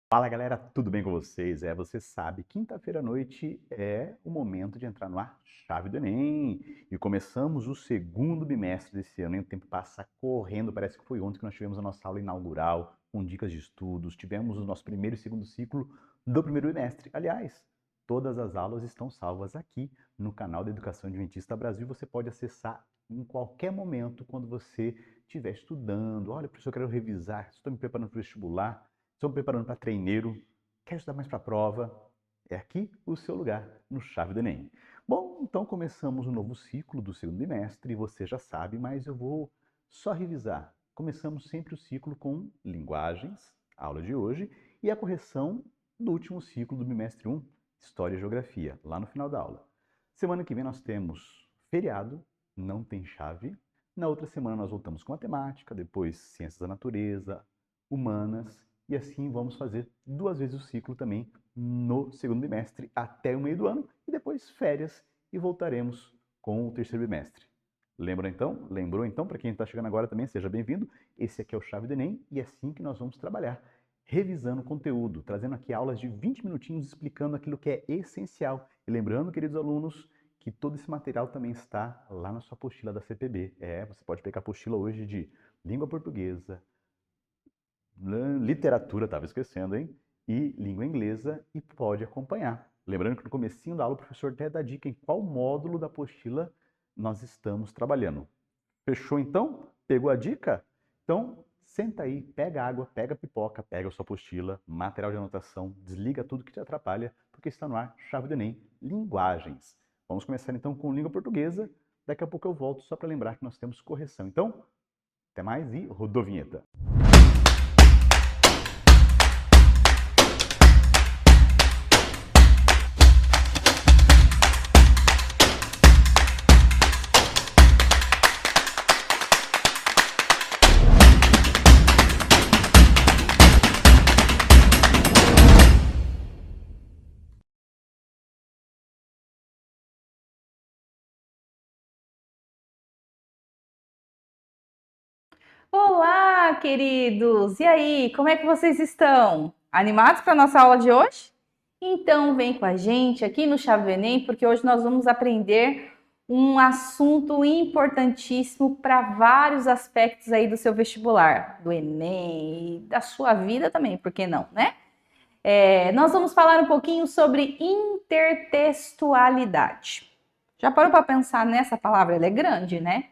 Fala galera, tudo bem com vocês? Você sabe, quinta-feira à noite é o momento de entrar no ar Chave do Enem. E começamos o segundo bimestre desse ano, e o tempo passa correndo, parece que foi ontem que nós tivemos a nossa aula inaugural, com dicas de estudos, tivemos o nosso primeiro e segundo ciclo do primeiro bimestre. Aliás, todas as aulas estão salvas aqui no canal da Educação Adventista Brasil, você pode acessar em qualquer momento, quando você estiver estudando. Olha, professor, eu quero revisar, estou me preparando para o vestibular. Estou me preparando para treineiro, quero estudar mais para a prova. É aqui o seu lugar, no Chave do Enem. Bom, então começamos um novo ciclo do segundo bimestre, você já sabe, mas eu vou só revisar. Começamos sempre o ciclo com linguagens, a aula de hoje, e a correção do último ciclo do bimestre 1, História e Geografia, lá no final da aula. Semana que vem nós temos feriado, não tem chave. Na outra semana nós voltamos com matemática, depois ciências da natureza, humanas, e assim vamos fazer 2 vezes o ciclo também no segundo bimestre até o meio do ano e depois férias e voltaremos com o terceiro bimestre. Lembra então? Lembrou então? Para quem está chegando agora também, seja bem-vindo. Esse aqui é o Chave do Enem e é assim que nós vamos trabalhar, revisando o conteúdo, trazendo aqui aulas de 20 minutinhos explicando aquilo que é essencial. E lembrando, queridos alunos, que todo esse material também está lá na sua apostila da CPB. Você pode pegar a apostila hoje de língua portuguesa, literatura, estava esquecendo, hein? E língua inglesa e pode acompanhar. Lembrando que no comecinho da aula o professor até dá dica em qual módulo da apostila nós estamos trabalhando. Fechou então? Pegou a dica? Então, senta aí, pega água, pega pipoca, pega a sua apostila, material de anotação, desliga tudo que te atrapalha, porque está no ar Chave do Enem, linguagens. Vamos começar então com língua portuguesa. Daqui a pouco eu volto só para lembrar que nós temos correção. Então, até mais e rodou a vinheta. Olá, queridos! E aí, como é que vocês estão? Animados para a nossa aula de hoje? Então, vem com a gente aqui no Chave do Enem, porque hoje nós vamos aprender um assunto importantíssimo para vários aspectos aí do seu vestibular, do Enem e da sua vida também, por que não, né? Nós vamos falar um pouquinho sobre intertextualidade. Já parou para pensar nessa palavra? Ela é grande, né?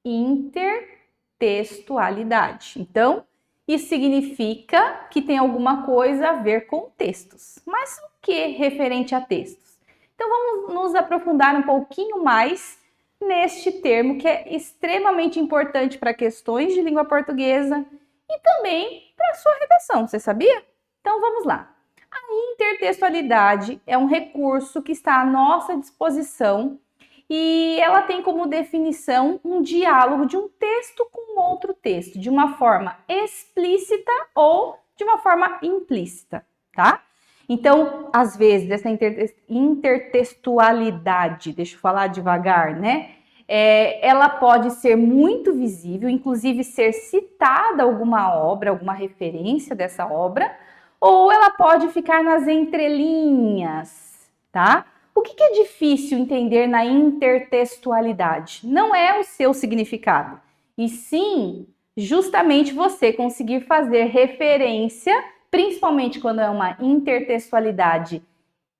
Intertextualidade. Então, isso significa que tem alguma coisa a ver com textos. Mas o que referente a textos? Então, vamos nos aprofundar um pouquinho mais neste termo que é extremamente importante para questões de língua portuguesa e também para a sua redação. Você sabia? Então, vamos lá. A intertextualidade é um recurso que está à nossa disposição e ela tem como definição um diálogo de um texto com outro texto, de uma forma explícita ou de uma forma implícita, tá? Então, às vezes, essa intertextualidade, deixa eu falar devagar, né? Ela pode ser muito visível, inclusive ser citada alguma obra, alguma referência dessa obra, ou ela pode ficar nas entrelinhas, tá? O que é difícil entender na intertextualidade? Não é o seu significado, e sim justamente você conseguir fazer referência, principalmente quando é uma intertextualidade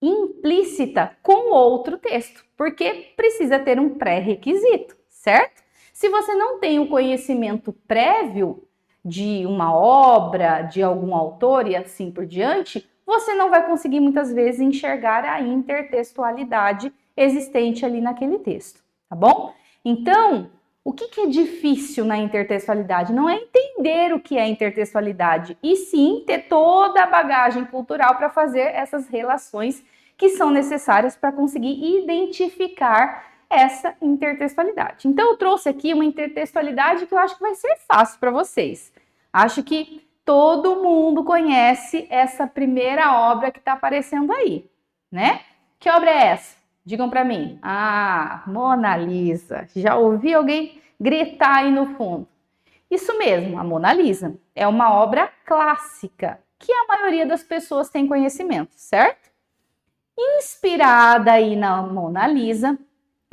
implícita, com outro texto, porque precisa ter um pré-requisito, certo? Se você não tem o conhecimento prévio de uma obra, de algum autor e assim por diante, você não vai conseguir muitas vezes enxergar a intertextualidade existente ali naquele texto, tá bom? Então, o que é difícil na intertextualidade? Não é entender o que é intertextualidade, e sim ter toda a bagagem cultural para fazer essas relações que são necessárias para conseguir identificar essa intertextualidade. Então, eu trouxe aqui uma intertextualidade que eu acho que vai ser fácil para vocês. Acho que todo mundo conhece essa primeira obra que está aparecendo aí, né? Que obra é essa? Digam para mim. Ah, Mona Lisa. Já ouvi alguém gritar aí no fundo? Isso mesmo, a Mona Lisa. É uma obra clássica. que a maioria das pessoas tem conhecimento, certo? Inspirada aí na Mona Lisa,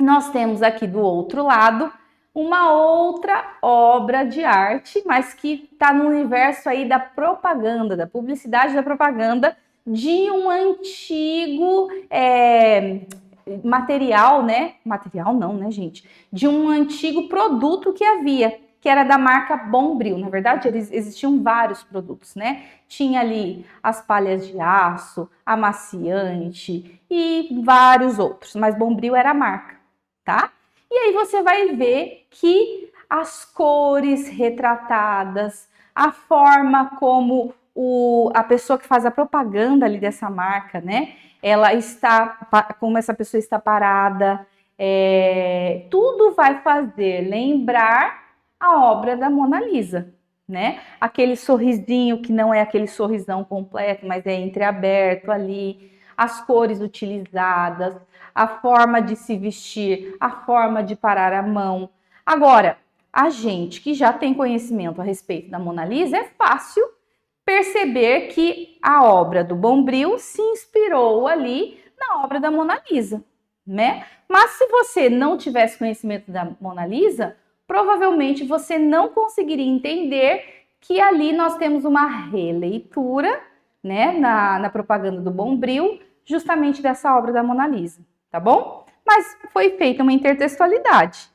nós temos aqui do outro lado uma outra obra de arte, mas que está no universo aí da propaganda, da publicidade da propaganda, de um antigo material, né? Material não, né, gente? De um antigo produto que havia, que era da marca Bombril. Na verdade, existiam vários produtos, né? Tinha ali as palhas de aço, amaciante e vários outros, mas Bombril era a marca, tá? E aí você vai ver que as cores retratadas, a forma como a pessoa que faz a propaganda ali dessa marca, né? Ela está, como essa pessoa está parada, tudo vai fazer lembrar a obra da Mona Lisa, né? Aquele sorrisinho que não é aquele sorrisão completo, mas é entreaberto ali, as cores utilizadas, a forma de se vestir, a forma de parar a mão. Agora, a gente que já tem conhecimento a respeito da Mona Lisa, é fácil perceber que a obra do Bombril se inspirou ali na obra da Mona Lisa, né? Mas se você não tivesse conhecimento da Mona Lisa, provavelmente você não conseguiria entender que ali nós temos uma releitura, né, na propaganda do Bombril, justamente dessa obra da Mona Lisa, tá bom? Mas foi feita uma intertextualidade,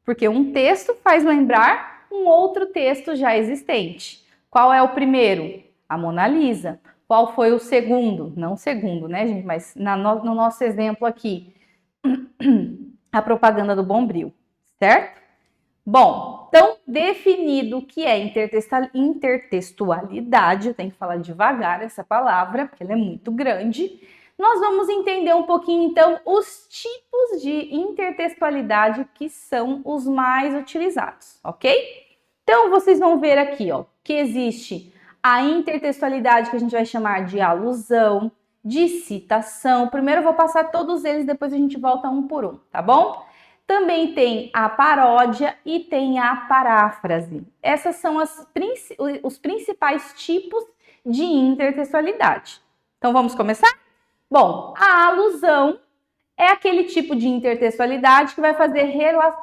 porque um texto faz lembrar um outro texto já existente. Qual é o primeiro? A Mona Lisa. Qual foi o segundo? Não o segundo, né, gente? Mas no nosso exemplo aqui, a propaganda do Bombril, certo? Bom, então, definido o que é intertextualidade, eu tenho que falar devagar essa palavra, porque ela é muito grande, nós vamos entender um pouquinho, então, os tipos de intertextualidade que são os mais utilizados, ok? Então, vocês vão ver aqui, ó, que existe a intertextualidade que a gente vai chamar de alusão, de citação. Primeiro eu vou passar todos eles, depois a gente volta um por um, tá bom? Também tem a paródia e tem a paráfrase. Essas são os principais tipos de intertextualidade. Então, vamos começar? Bom, a alusão é aquele tipo de intertextualidade que vai fazer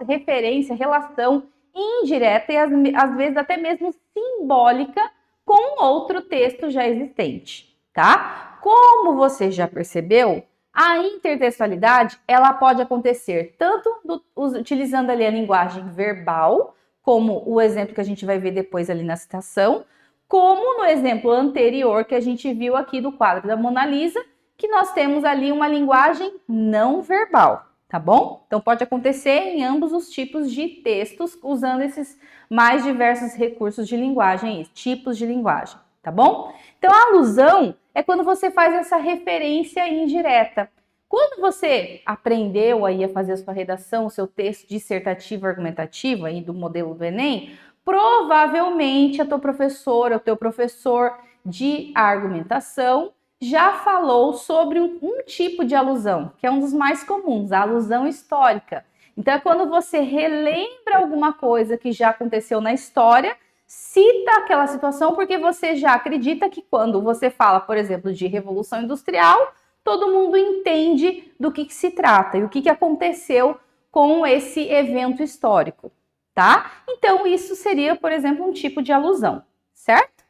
referência, relação indireta e às vezes até mesmo simbólica com outro texto já existente, tá? Como você já percebeu, a intertextualidade, ela pode acontecer tanto utilizando ali a linguagem verbal, como o exemplo que a gente vai ver depois ali na citação, como no exemplo anterior que a gente viu aqui do quadro da Mona Lisa, que nós temos ali uma linguagem não verbal, tá bom? Então pode acontecer em ambos os tipos de textos, usando esses mais diversos recursos de linguagem, tipos de linguagem, tá bom? Então a alusão é quando você faz essa referência indireta. Quando você aprendeu aí a fazer a sua redação, o seu texto dissertativo argumentativo aí do modelo do Enem, provavelmente a tua professora, o teu professor de argumentação já falou sobre um tipo de alusão, que é um dos mais comuns, a alusão histórica. Então é quando você relembra alguma coisa que já aconteceu na história, cita aquela situação porque você já acredita que quando você fala, por exemplo, de Revolução Industrial, todo mundo entende do que se trata e o que aconteceu com esse evento histórico, tá? Então isso seria, por exemplo, um tipo de alusão, certo?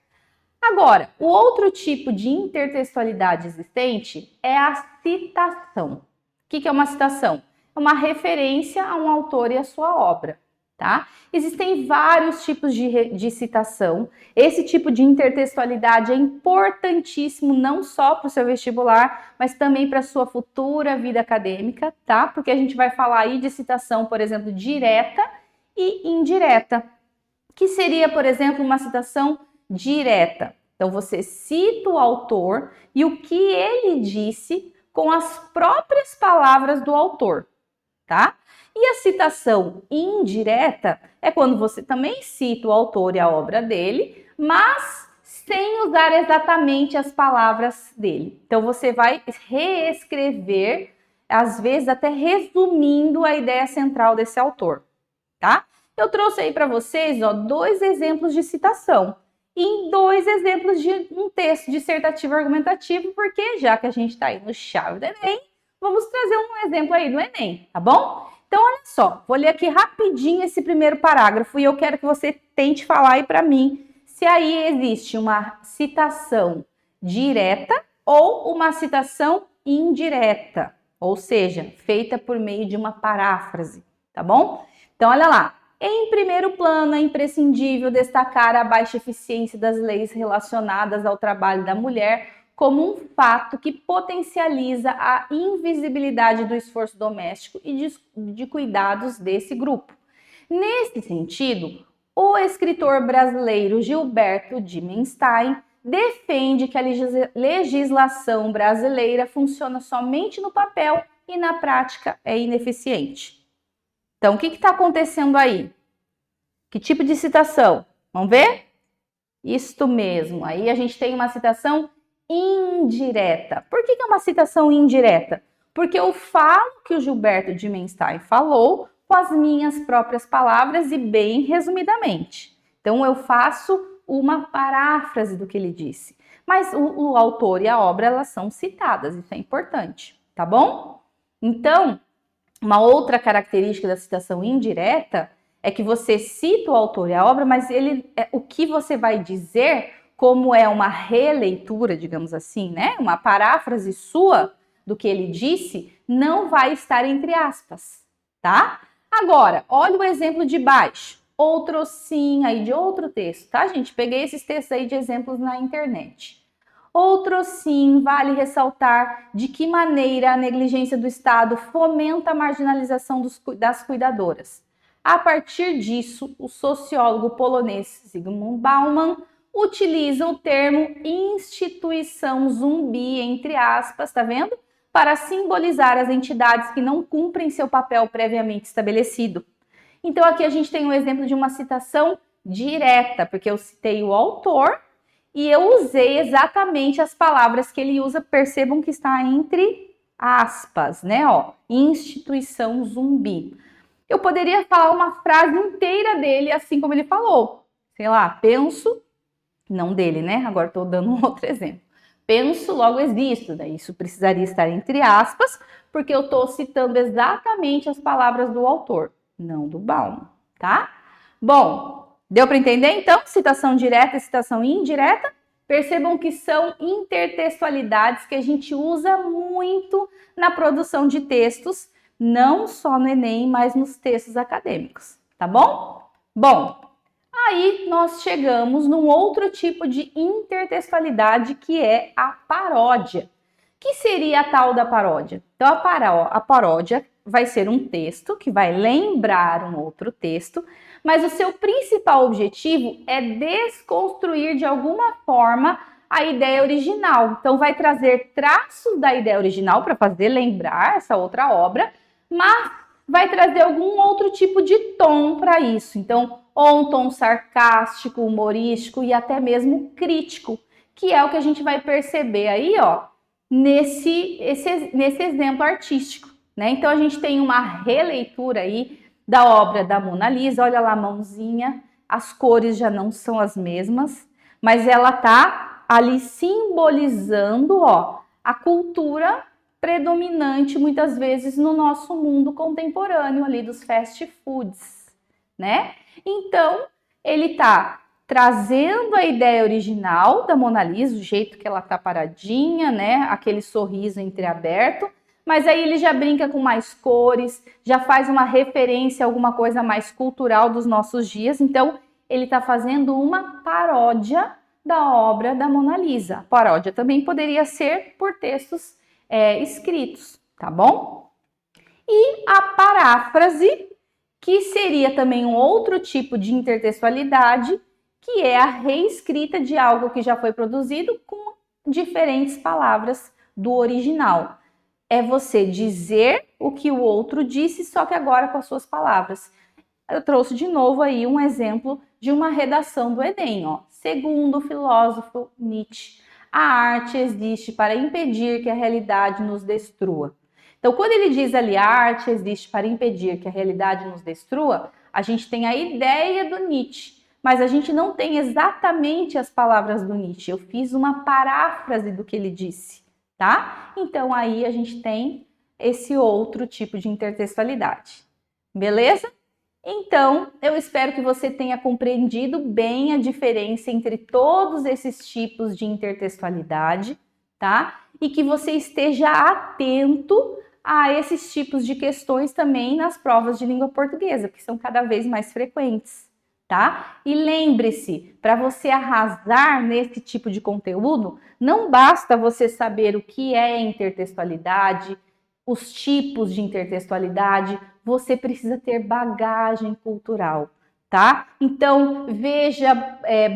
Agora, o outro tipo de intertextualidade existente é a citação. O que é uma citação? É uma referência a um autor e a sua obra, tá? Existem vários tipos de citação. Esse tipo de intertextualidade é importantíssimo não só para o seu vestibular, mas também para a sua futura vida acadêmica, tá? Porque a gente vai falar aí de citação, por exemplo, direta e indireta, que seria, por exemplo, uma citação direta. Então, você cita o autor e o que ele disse com as próprias palavras do autor, tá? E a citação indireta é quando você também cita o autor e a obra dele, mas sem usar exatamente as palavras dele. Então, você vai reescrever, às vezes até resumindo a ideia central desse autor, tá? Eu trouxe aí para vocês, ó, 2 exemplos de citação. em 2 exemplos de um texto dissertativo argumentativo, porque já que a gente está aí no chave do Enem, vamos trazer um exemplo aí do Enem, tá bom? Então, olha só, vou ler aqui rapidinho esse primeiro parágrafo e eu quero que você tente falar aí para mim se aí existe uma citação direta ou uma citação indireta, ou seja, feita por meio de uma paráfrase, tá bom? Então, olha lá. Em primeiro plano, é imprescindível destacar a baixa eficiência das leis relacionadas ao trabalho da mulher como um fato que potencializa a invisibilidade do esforço doméstico e de cuidados desse grupo. Nesse sentido, o escritor brasileiro Gilberto Dimenstein defende que a legislação brasileira funciona somente no papel e na prática é ineficiente. Então, o que está acontecendo aí? Que tipo de citação? Vamos ver? Isto mesmo. Aí a gente tem uma citação indireta. Por que é uma citação indireta? Porque eu falo que o Gilberto Dimenstein falou com as minhas próprias palavras e bem resumidamente. Então, eu faço uma paráfrase do que ele disse. Mas o autor e a obra, elas são citadas. Isso é importante, tá bom? Então, uma outra característica da citação indireta é que você cita o autor e a obra, mas o que você vai dizer, como é uma releitura, digamos assim, né? Uma paráfrase sua do que ele disse, não vai estar entre aspas, tá? Agora, olha o exemplo de baixo. Outro sim, aí de outro texto, tá, gente? Peguei esses textos aí de exemplos na internet. Outro sim, vale ressaltar de que maneira a negligência do Estado fomenta a marginalização das cuidadoras. A partir disso, o sociólogo polonês Zygmunt Bauman utiliza o termo instituição zumbi, entre aspas, tá vendo? Para simbolizar as entidades que não cumprem seu papel previamente estabelecido. Então, aqui a gente tem um exemplo de uma citação direta, porque eu citei o autor e eu usei exatamente as palavras que ele usa, percebam que está entre aspas, né? Ó, instituição zumbi. Eu poderia falar uma frase inteira dele, assim como ele falou. Sei lá, penso, não dele, né? Agora estou dando um outro exemplo. Penso, logo existo. Daí isso precisaria estar entre aspas, porque eu estou citando exatamente as palavras do autor, não do Bauman, tá? Bom, deu para entender então? Citação direta e citação indireta. Percebam que são intertextualidades que a gente usa muito na produção de textos, não só no Enem, mas nos textos acadêmicos, tá bom? Bom, aí nós chegamos num outro tipo de intertextualidade que é a paródia. Que seria a tal da paródia? Então, a paródia vai ser um texto que vai lembrar um outro texto, mas o seu principal objetivo é desconstruir de alguma forma a ideia original. Então, vai trazer traços da ideia original para fazer lembrar essa outra obra, mas vai trazer algum outro tipo de tom para isso. Então, ou um tom sarcástico, humorístico e até mesmo crítico, que é o que a gente vai perceber aí, ó, nesse exemplo artístico, né? Então, a gente tem uma releitura aí da obra da Mona Lisa. Olha lá a mãozinha, as cores já não são as mesmas, mas ela tá ali simbolizando, ó, a cultura predominante muitas vezes no nosso mundo contemporâneo ali dos fast foods, né? Então, ele tá trazendo a ideia original da Mona Lisa, o jeito que ela tá paradinha, né? Aquele sorriso entreaberto, mas aí ele já brinca com mais cores, já faz uma referência a alguma coisa mais cultural dos nossos dias. Então, ele está fazendo uma paródia da obra da Mona Lisa. A paródia também poderia ser por textos escritos, tá bom? E a paráfrase, que seria também um outro tipo de intertextualidade, que é a reescrita de algo que já foi produzido com diferentes palavras do original. É você dizer o que o outro disse, só que agora com as suas palavras. Eu trouxe de novo aí um exemplo de uma redação do Enem, ó. Segundo o filósofo Nietzsche, a arte existe para impedir que a realidade nos destrua. Então, quando ele diz ali, a arte existe para impedir que a realidade nos destrua, a gente tem a ideia do Nietzsche. mas a gente não tem exatamente as palavras do Nietzsche. Eu fiz uma paráfrase do que ele disse, tá? Então aí a gente tem esse outro tipo de intertextualidade. Beleza? Então, eu espero que você tenha compreendido bem a diferença entre todos esses tipos de intertextualidade, tá? E que você esteja atento a esses tipos de questões também nas provas de língua portuguesa, que são cada vez mais frequentes, tá? E lembre-se, para você arrasar nesse tipo de conteúdo, não basta você saber o que é intertextualidade, os tipos de intertextualidade, você precisa ter bagagem cultural, tá? Então, veja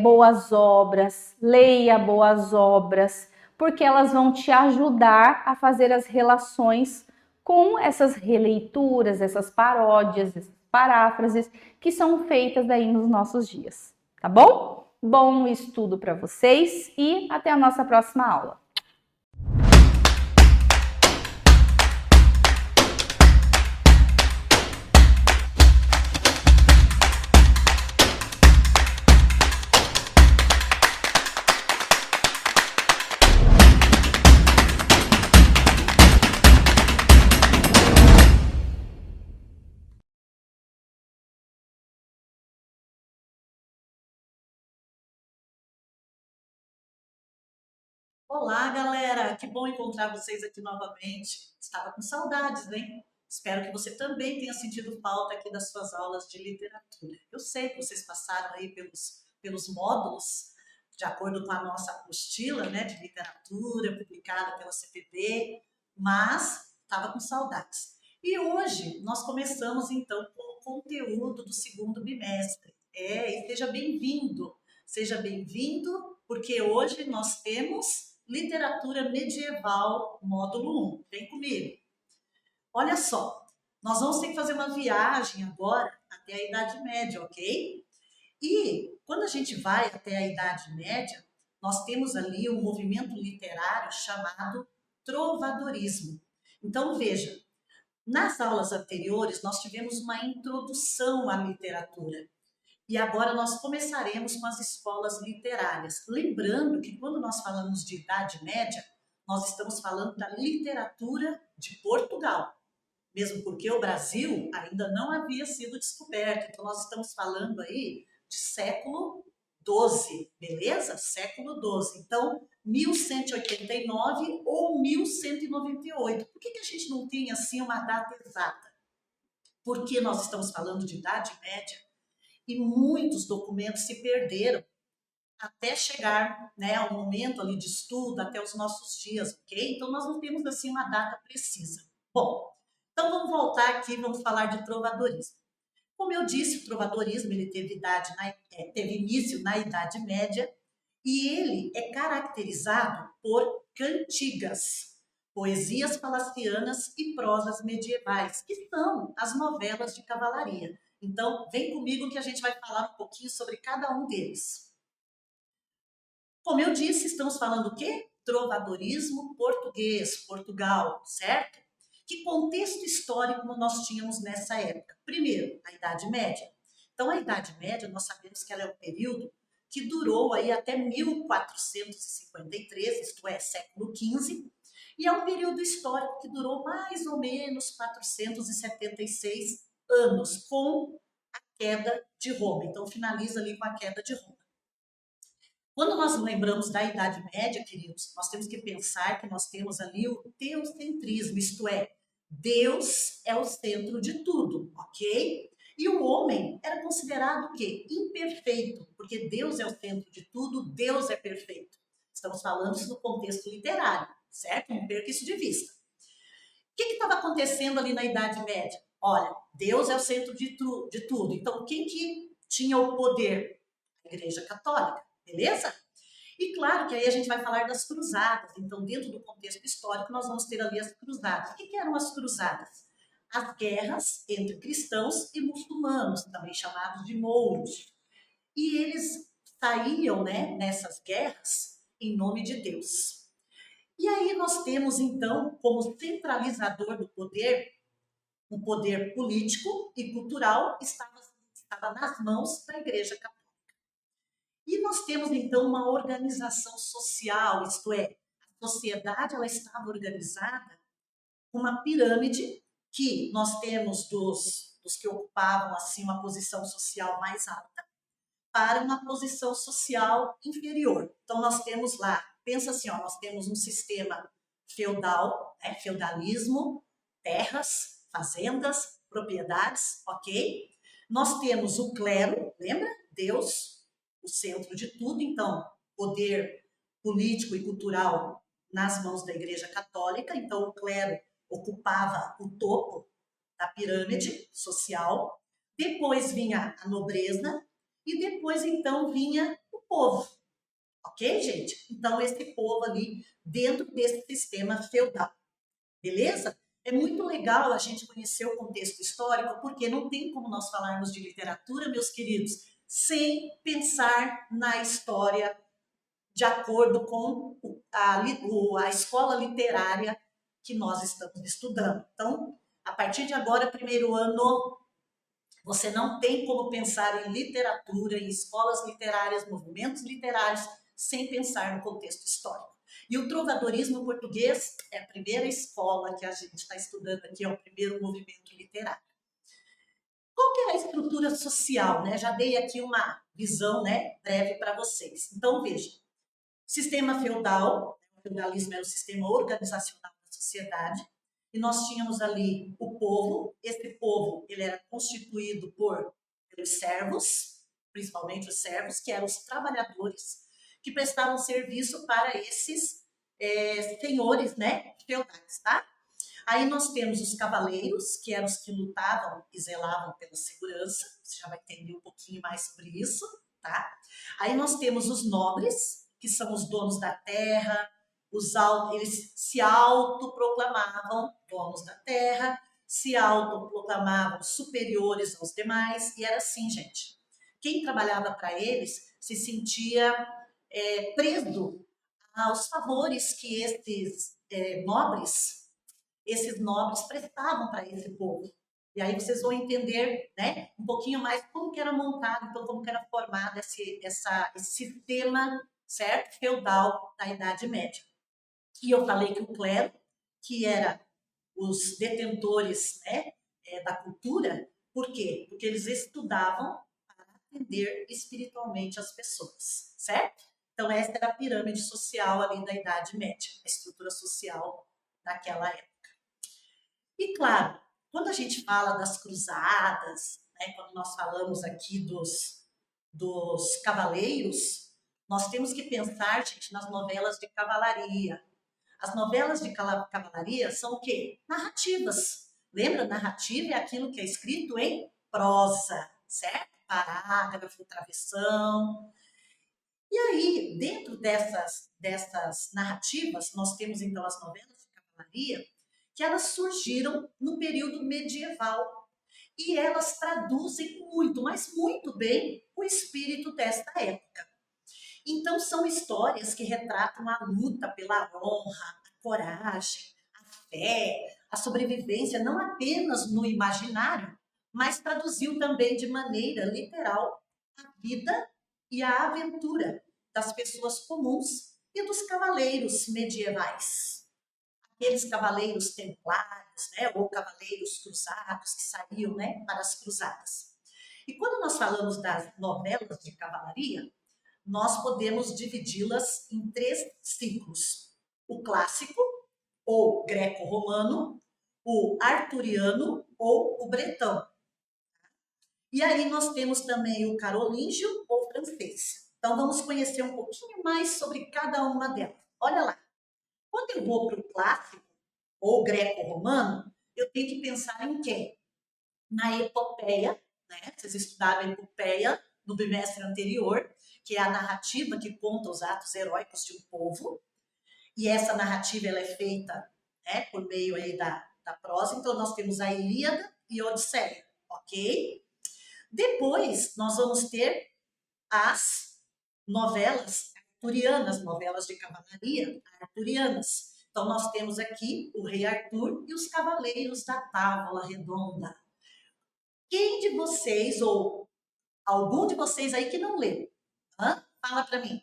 boas obras, leia boas obras, porque elas vão te ajudar a fazer as relações com essas releituras, essas paródias, essas paráfrases que são feitas aí nos nossos dias, tá bom? Bom estudo para vocês e até a nossa próxima aula. Olá, galera! Que bom encontrar vocês aqui novamente. Estava com saudades, hein? Espero que você também tenha sentido falta aqui das suas aulas de literatura. Eu sei que vocês passaram aí pelos módulos, de acordo com a nossa apostila, né, de literatura, publicada pela CPB, mas estava com saudades. E hoje nós começamos, então, com o conteúdo do segundo bimestre. E seja bem-vindo, porque hoje nós temos Literatura Medieval, módulo 1. Vem comigo. Olha só, nós vamos ter que fazer uma viagem agora até a Idade Média, ok? E quando a gente vai até a Idade Média, nós temos ali um movimento literário chamado trovadorismo. Então, veja, nas aulas anteriores nós tivemos uma introdução à literatura. E agora nós começaremos com as escolas literárias. Lembrando que quando nós falamos de Idade Média, nós estamos falando da literatura de Portugal. Mesmo porque o Brasil ainda não havia sido descoberto. Então nós estamos falando aí de século XII, beleza? Século XII. Então, 1189 ou 1198. Por que a gente não tem assim uma data exata? Porque nós estamos falando de Idade Média, e muitos documentos se perderam até chegar, né, ao momento ali de estudo, até os nossos dias, ok? Então, nós não temos, assim, uma data precisa. Bom, então vamos voltar aqui, vamos falar de trovadorismo. Como eu disse, o trovadorismo ele teve início na Idade Média e ele é caracterizado por cantigas, poesias palacianas e prosas medievais, que são as novelas de cavalaria. Então, vem comigo que a gente vai falar um pouquinho sobre cada um deles. Como eu disse, estamos falando o quê? Trovadorismo português, Portugal, certo? Que contexto histórico nós tínhamos nessa época? Primeiro, a Idade Média. Então, a Idade Média, nós sabemos que ela é um período que durou aí até 1453, isto é, século XV, e é um período histórico que durou mais ou menos 476 anos, com a queda de Roma. Então, finaliza ali com a queda de Roma. Quando nós lembramos da Idade Média, queridos, nós temos que pensar que nós temos ali o teocentrismo, isto é, Deus é o centro de tudo, ok? E o homem era considerado o quê? Imperfeito, porque Deus é o centro de tudo, Deus é perfeito. Estamos falando isso no contexto literário, certo? Não perca isso de vista. O que estava acontecendo ali na Idade Média? Olha, Deus é o centro de tudo. Então, quem que tinha o poder? A Igreja Católica, beleza? E claro que aí a gente vai falar das cruzadas. Então, dentro do contexto histórico, nós vamos ter ali as cruzadas. O que eram as cruzadas? As guerras entre cristãos e muçulmanos, também chamados de mouros. E eles saíam, né, nessas guerras em nome de Deus. E aí nós temos, então, como centralizador do poder, o poder político e cultural estava nas mãos da Igreja Católica. E nós temos, então, uma organização social, isto é, a sociedade ela estava organizada com uma pirâmide que nós temos dos que ocupavam assim uma posição social mais alta para uma posição social inferior. Então, nós temos lá, pensa assim, ó, nós temos um sistema feudal, né, feudalismo, terras, fazendas, propriedades, ok? Nós temos o clero, lembra? Deus, o centro de tudo, então, poder político e cultural nas mãos da Igreja Católica, então o clero ocupava o topo da pirâmide social, depois vinha a nobreza e depois então vinha o povo, ok, gente? Então esse povo ali dentro desse sistema feudal, beleza? É muito legal a gente conhecer o contexto histórico, porque não tem como nós falarmos de literatura, meus queridos, sem pensar na história de acordo com a escola literária que nós estamos estudando. Então, a partir de agora, primeiro ano, você não tem como pensar em literatura, em escolas literárias, movimentos literários, sem pensar no contexto histórico. E o trovadorismo português é a primeira escola que a gente está estudando aqui, é o primeiro movimento literário. Qual que é a estrutura social, né? Já dei aqui uma visão, né, breve para vocês. Então, veja, sistema feudal, o feudalismo era o sistema organizacional da sociedade, e nós tínhamos ali o povo. Esse povo ele era constituído pelos servos, principalmente os servos, que eram os trabalhadores que prestavam serviço para esses senhores, né, feudais, tá? Aí nós temos os cavaleiros, que eram os que lutavam e zelavam pela segurança. Você já vai entender um pouquinho mais sobre isso, tá? Aí nós temos os nobres, que são os donos da terra, eles se autoproclamavam donos da terra, se autoproclamavam superiores aos demais, e era assim, gente. Quem trabalhava para eles se sentia preso aos favores que esses nobres prestavam para esse povo. E aí vocês vão entender, né, um pouquinho mais como que era montado, então como que era formado esse sistema, certo, feudal da Idade Média. E eu falei que o clero, que era os detentores, né, da cultura, por quê? Porque eles estudavam para atender espiritualmente as pessoas, certo? Então essa era a pirâmide social ali da Idade Média, a estrutura social daquela época. E claro, quando a gente fala das cruzadas, né, quando nós falamos aqui dos cavaleiros, nós temos que pensar, gente, nas novelas de cavalaria. As novelas de cavalaria são o quê? Narrativas. Lembra? Narrativa é aquilo que é escrito em prosa, certo? Parágrafo, travessão. E aí, dentro dessas narrativas, nós temos então as novelas de cavalaria, que elas surgiram no período medieval. E elas traduzem muito, mas muito bem, o espírito desta época. Então, são histórias que retratam a luta pela honra, a coragem, a fé, a sobrevivência, não apenas no imaginário, mas traduziu também de maneira literal a vida e a aventura das pessoas comuns e dos cavaleiros medievais. Aqueles cavaleiros templários, né, ou cavaleiros cruzados que saíam, né, para as cruzadas. E quando nós falamos das novelas de cavalaria, nós podemos dividi-las em 3 ciclos: o clássico, ou greco-romano, o arturiano ou o bretão. E aí nós temos também o carolíngio ou francês. Então vamos conhecer um pouquinho mais sobre cada uma delas. Olha lá, quando eu vou para o clássico ou greco-romano, eu tenho que pensar em quê? Na epopeia, né? Vocês estudaram a epopeia no bimestre anterior, que é a narrativa que conta os atos heróicos de um povo. E essa narrativa ela é feita, né, por meio aí da prosa. Então nós temos a Ilíada e a Odisseia, ok? Depois nós vamos ter as novelas arturianas, novelas de cavalaria arturianas. Então nós temos aqui o rei Arthur e os cavaleiros da Távola Redonda. Quem de vocês, ou algum de vocês aí que não leu, Fala para mim.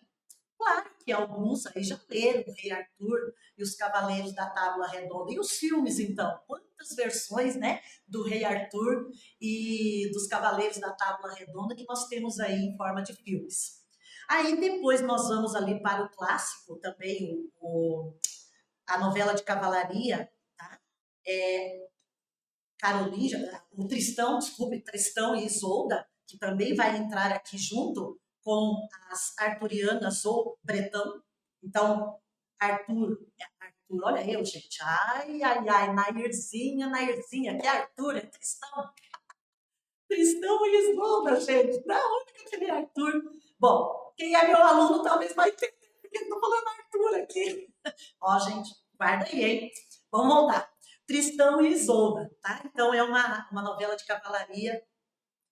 Claro que alguns aí já leram o Rei Arthur e os Cavaleiros da Tábua Redonda. E os filmes, então? Quantas versões, né, do Rei Arthur e dos Cavaleiros da Tábua Redonda que nós temos aí em forma de filmes? Aí depois nós vamos ali para o clássico também, a novela de cavalaria, tá? Carolinja, o Tristão, desculpe, Tristão e Isolda, que também vai entrar aqui junto com as arturianas ou bretão. Então, Arthur, olha eu, gente. Ai, ai, ai, Nairzinha, que é Arthur, é Tristão. Tristão e Isolda, gente. Da onde que eu tirei Arthur? Bom, quem é meu aluno talvez vai entender, porque eu tô falando Arthur aqui. Ó, gente, guarda aí, hein? Vamos voltar. Tristão e Isolda, tá? Então é uma novela de cavalaria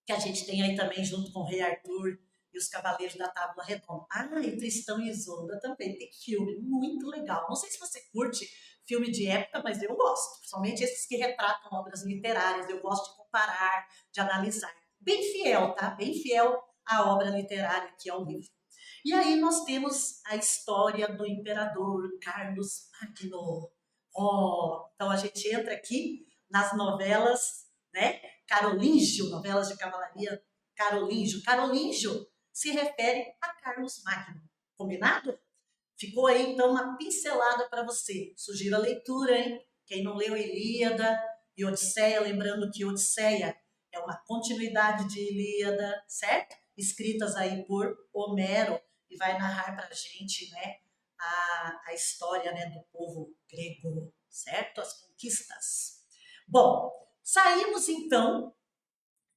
que a gente tem aí também junto com o Rei Arthur e os Cavaleiros da Tábua Redonda. Ah, e Tristão e Isolda também tem filme muito legal. Não sei se você curte filme de época, mas eu gosto, principalmente esses que retratam obras literárias. Eu gosto de comparar, de analisar. Bem fiel, tá? Bem fiel à obra literária que é o livro. E aí nós temos a história do imperador Carlos Magno. Oh, então a gente entra aqui nas novelas, né? Carolíngio, novelas de cavalaria Carolíngio. Carolíngio se refere a Carlos Magno. Combinado? Ficou aí então uma pincelada para você. Sugiro a leitura, hein? Quem não leu Ilíada e Odisseia, lembrando que Odisseia é uma continuidade de Ilíada, certo? Escritas aí por Homero e vai narrar para a gente, né, a história, né, do povo grego, certo? As conquistas. Bom, saímos então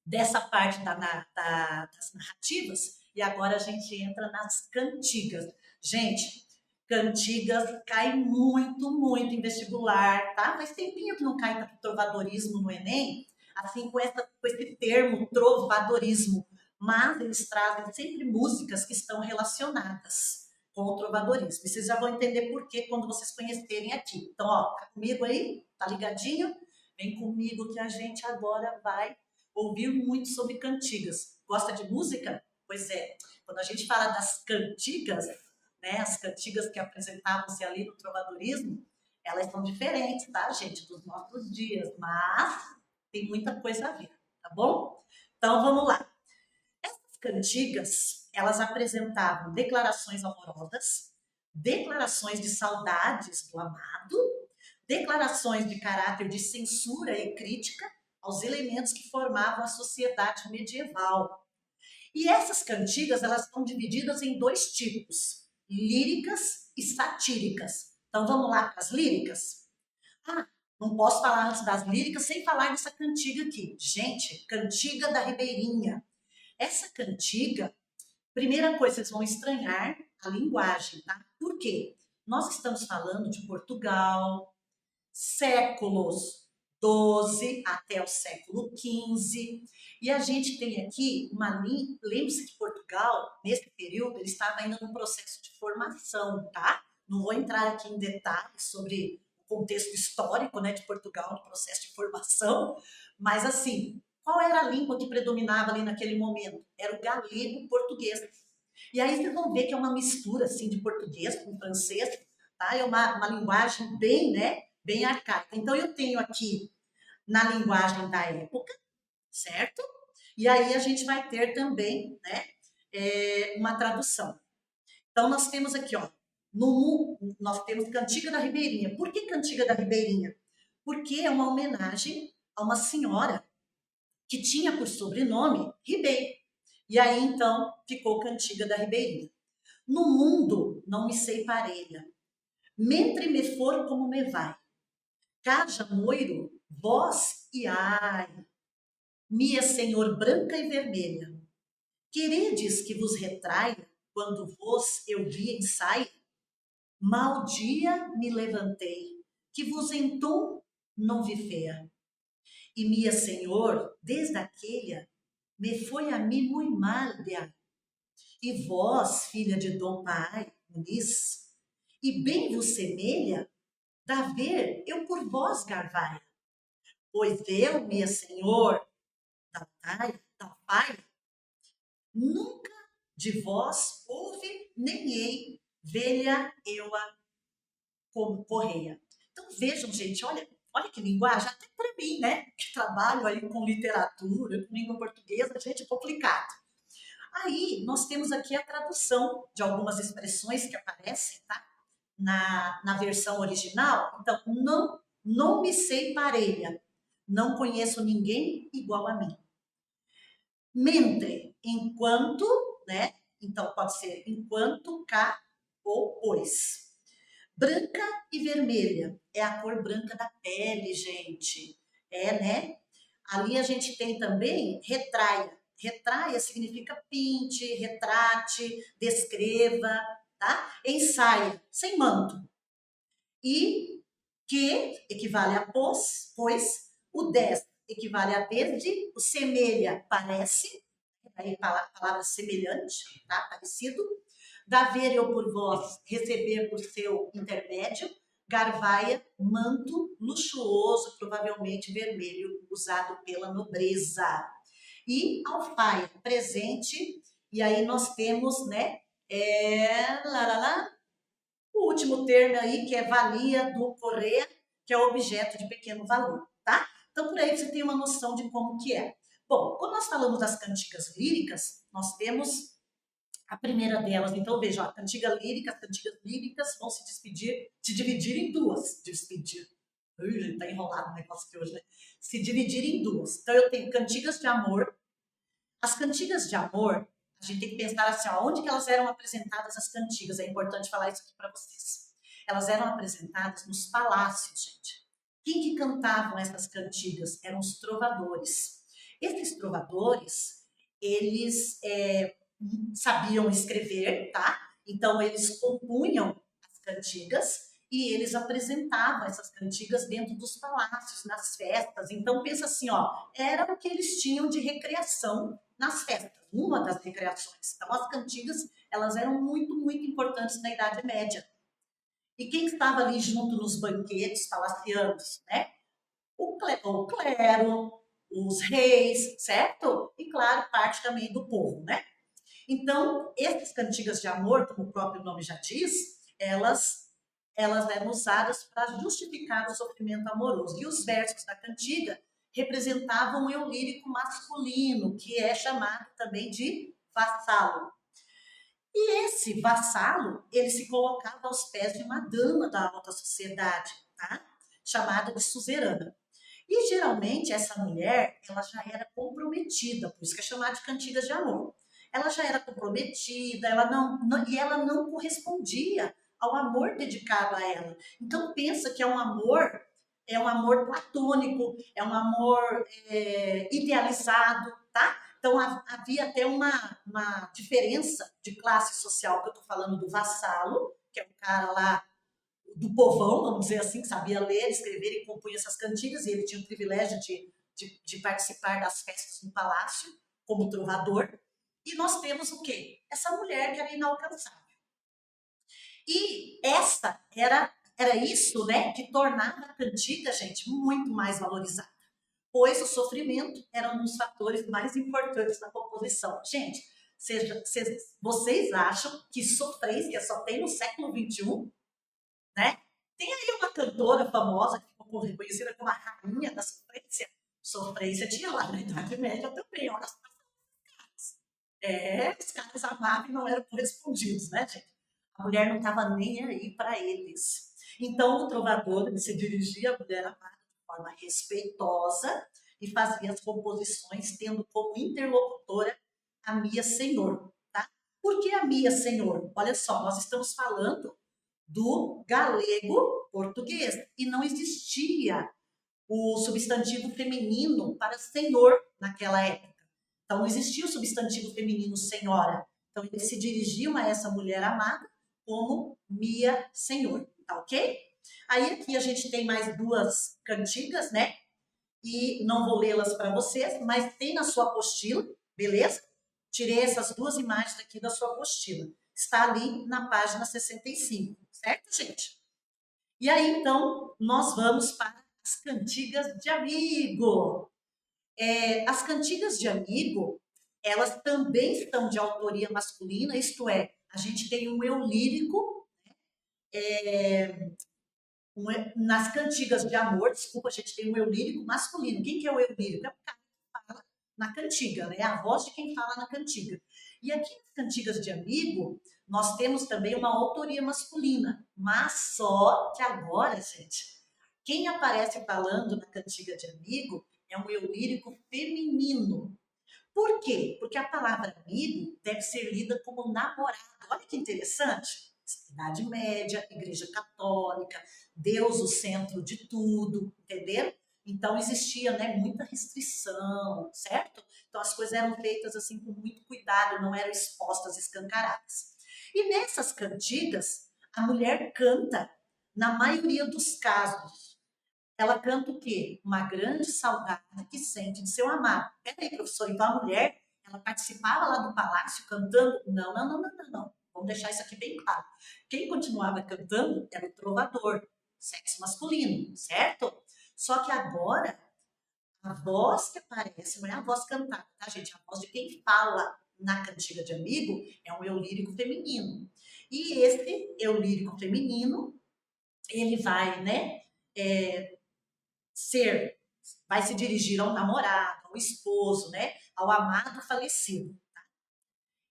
dessa parte das narrativas e agora a gente entra nas cantigas. Gente, cantigas cai muito, muito em vestibular, tá? Faz tempinho que não cai trovadorismo no Enem, assim com esse termo trovadorismo, mas eles trazem sempre músicas que estão relacionadas com o trovadorismo. E vocês já vão entender por quê quando vocês conhecerem aqui. Então, ó, tá comigo aí? Tá ligadinho? Vem comigo que a gente agora vai ouvir muito sobre cantigas. Gosta de música? Pois é, quando a gente fala das cantigas, né, as cantigas que apresentavam-se ali no trovadorismo, elas são diferentes, tá, gente, dos nossos dias, mas tem muita coisa a ver, tá bom? Então, vamos lá. Essas cantigas, elas apresentavam declarações amorosas, declarações de saudades do amado, declarações de caráter de censura e crítica aos elementos que formavam a sociedade medieval. E essas cantigas, elas estão divididas em dois tipos, líricas e satíricas. Então vamos lá para as líricas? Ah, não posso falar antes das líricas sem falar dessa cantiga aqui. Gente, Cantiga da Ribeirinha. Essa cantiga, primeira coisa, vocês vão estranhar a linguagem, tá? Por quê? Nós estamos falando de Portugal, séculos XII até o século XV. E a gente tem aqui uma linha. Lembre-se que Portugal, nesse período, ele estava ainda num processo de formação, tá? Não vou entrar aqui em detalhes sobre o contexto histórico, né, de Portugal no processo de formação, mas assim, qual era a língua que predominava ali naquele momento? Era o galego-português. E aí vocês vão ver que é uma mistura assim de português com francês, tá? É uma linguagem bem, né, bem arcaica. Então eu tenho aqui na linguagem da época, certo? E aí a gente vai ter também, né, uma tradução. Então nós temos aqui, ó, nós temos Cantiga da Ribeirinha. Por que Cantiga da Ribeirinha? Porque é uma homenagem a uma senhora que tinha por sobrenome Ribeiro. E aí então ficou Cantiga da Ribeirinha. No mundo não me sei parelha, mentre me for como me vai. Caja moiro, voz e ai, minha senhor branca e vermelha. Queredes que vos retraia quando vos eu vi em saia? Mal dia me levantei, que vos em tom não vi feia. E minha senhor, desde aquele, me foi a mim muito mal, e vós, filha de Dom Pai, Muniz, e bem vos semelha, da ver eu por vós garvaia. Pois eu, minha senhor, da pai, nunca de vós ouve, nem ei, velha eua como correia. Então vejam, gente, olha que linguagem, até para mim, né, que trabalho aí com literatura, com língua portuguesa, gente, é complicado. Aí nós temos aqui a tradução de algumas expressões que aparecem, tá? Na versão original. Então, não me sei parelha, não conheço ninguém igual a mim. Mentre, enquanto, né? Então pode ser enquanto, cá ou pois. Branca e vermelha é a cor branca da pele, gente. É, né? Ali a gente tem também retraia. Retraia significa pinte, retrate, descreva, tá? Ensaia, sem manto. E que equivale a pois, o 10 equivale a verde, o semelha parece, aí palavra semelhante, tá? Parecido. Daver eu por vós, receber por seu intermédio. Garvaia, manto luxuoso, provavelmente vermelho, usado pela nobreza. E alfaia, presente, e aí nós temos, né, o último termo aí, que é valia do correr, que é objeto de pequeno valor, tá? Então, por aí você tem uma noção de como que é. Bom, quando nós falamos das cantigas líricas, nós temos a primeira delas. Então, veja, as cantigas líricas vão se dividir em duas. Tá enrolado o negócio aqui hoje, né? Se dividir em duas. Então, eu tenho cantigas de amor. As cantigas de amor, a gente tem que pensar assim, onde que elas eram apresentadas, as cantigas. É importante falar isso aqui para vocês. Elas eram apresentadas nos palácios, gente. Quem que cantavam essas cantigas? Eram os trovadores. Esses trovadores, eles sabiam escrever, tá? Então, eles compunham as cantigas e eles apresentavam essas cantigas dentro dos palácios, nas festas. Então, pensa assim, era o que eles tinham de recreação nas festas, uma das recreações. Então, as cantigas, elas eram muito, muito importantes na Idade Média. E quem estava ali junto nos banquetes palacianos, né? O clero, os reis, certo? E, claro, parte também do povo, né? Então, essas cantigas de amor, como o próprio nome já diz, elas eram usadas para justificar o sofrimento amoroso. E os versos da cantiga representavam o eu lírico masculino, que é chamado também de vassalo. E esse vassalo, ele se colocava aos pés de uma dama da alta sociedade, tá? Chamada de suzerana. E geralmente essa mulher, ela já era comprometida, por isso que é chamada de cantigas de amor. Ela já era comprometida, ela não correspondia ao amor dedicado a ela. Então pensa que é um amor platônico, é um amor idealizado, tá? Então havia até uma diferença de classe social, que eu estou falando do vassalo, que é um cara lá do povão, vamos dizer assim, que sabia ler, escrever e compunha essas cantigas, e ele tinha o privilégio de participar das festas no palácio como trovador. E nós temos o quê? Essa mulher que era inalcançável. E essa era isso, né, que tornava a cantiga, gente, muito mais valorizada, pois o sofrimento era um dos fatores mais importantes na composição. Gente, vocês acham que sofrência só tem no século XXI? Né? Tem aí uma cantora famosa que ficou reconhecida como a rainha da sofrência. Sofrência tinha lá na Idade Média também, olha as caras. Os caras amavam e não eram correspondidos, né, gente? A mulher não estava nem aí para eles. Então, o trovador se dirigia à mulher amada de forma respeitosa e fazia as composições tendo como interlocutora a Mia Senhor, tá? Por que a Mia Senhor? Olha só, nós estamos falando do galego português e não existia o substantivo feminino para senhor naquela época. Então não existia o substantivo feminino senhora. Então eles se dirigiam a essa mulher amada como Mia Senhor, tá ok? Aí aqui a gente tem mais duas cantigas, né? E não vou lê-las para vocês, mas tem na sua apostila, beleza? Tirei essas duas imagens aqui da sua apostila. Está ali na página 65, certo, gente? E aí, então, nós vamos para as cantigas de amigo. As cantigas de amigo, elas também são de autoria masculina, isto é, a gente tem um eu lírico, nas cantigas de amor, desculpa, a gente tem um eu lírico masculino. Quem que é o eu lírico? É o cara que fala na cantiga, né? A voz de quem fala na cantiga. E aqui nas cantigas de amigo, nós temos também uma autoria masculina, mas só que agora, gente, quem aparece falando na cantiga de amigo é um eu lírico feminino. Por quê? Porque a palavra amigo deve ser lida como namorado. Olha que interessante. Idade Média, Igreja Católica, Deus o centro de tudo, entenderam? Então existia, né, muita restrição, certo? Então as coisas eram feitas assim com muito cuidado, não eram expostas, escancaradas. E nessas cantigas, a mulher canta, na maioria dos casos, ela canta o quê? Uma grande saudade que sente de seu amado. Peraí, professor, então a mulher, ela participava lá do palácio cantando? Não, não, não, não, não, não. Vamos deixar isso aqui bem claro. Quem continuava cantando era o trovador, sexo masculino, certo? Só que agora, a voz que aparece, não é a voz cantada, tá, gente? A voz de quem fala na cantiga de amigo é um eu lírico feminino. E esse eu lírico feminino, ele vai, né, vai se dirigir ao namorado, ao esposo, né, ao amado falecido. Tá?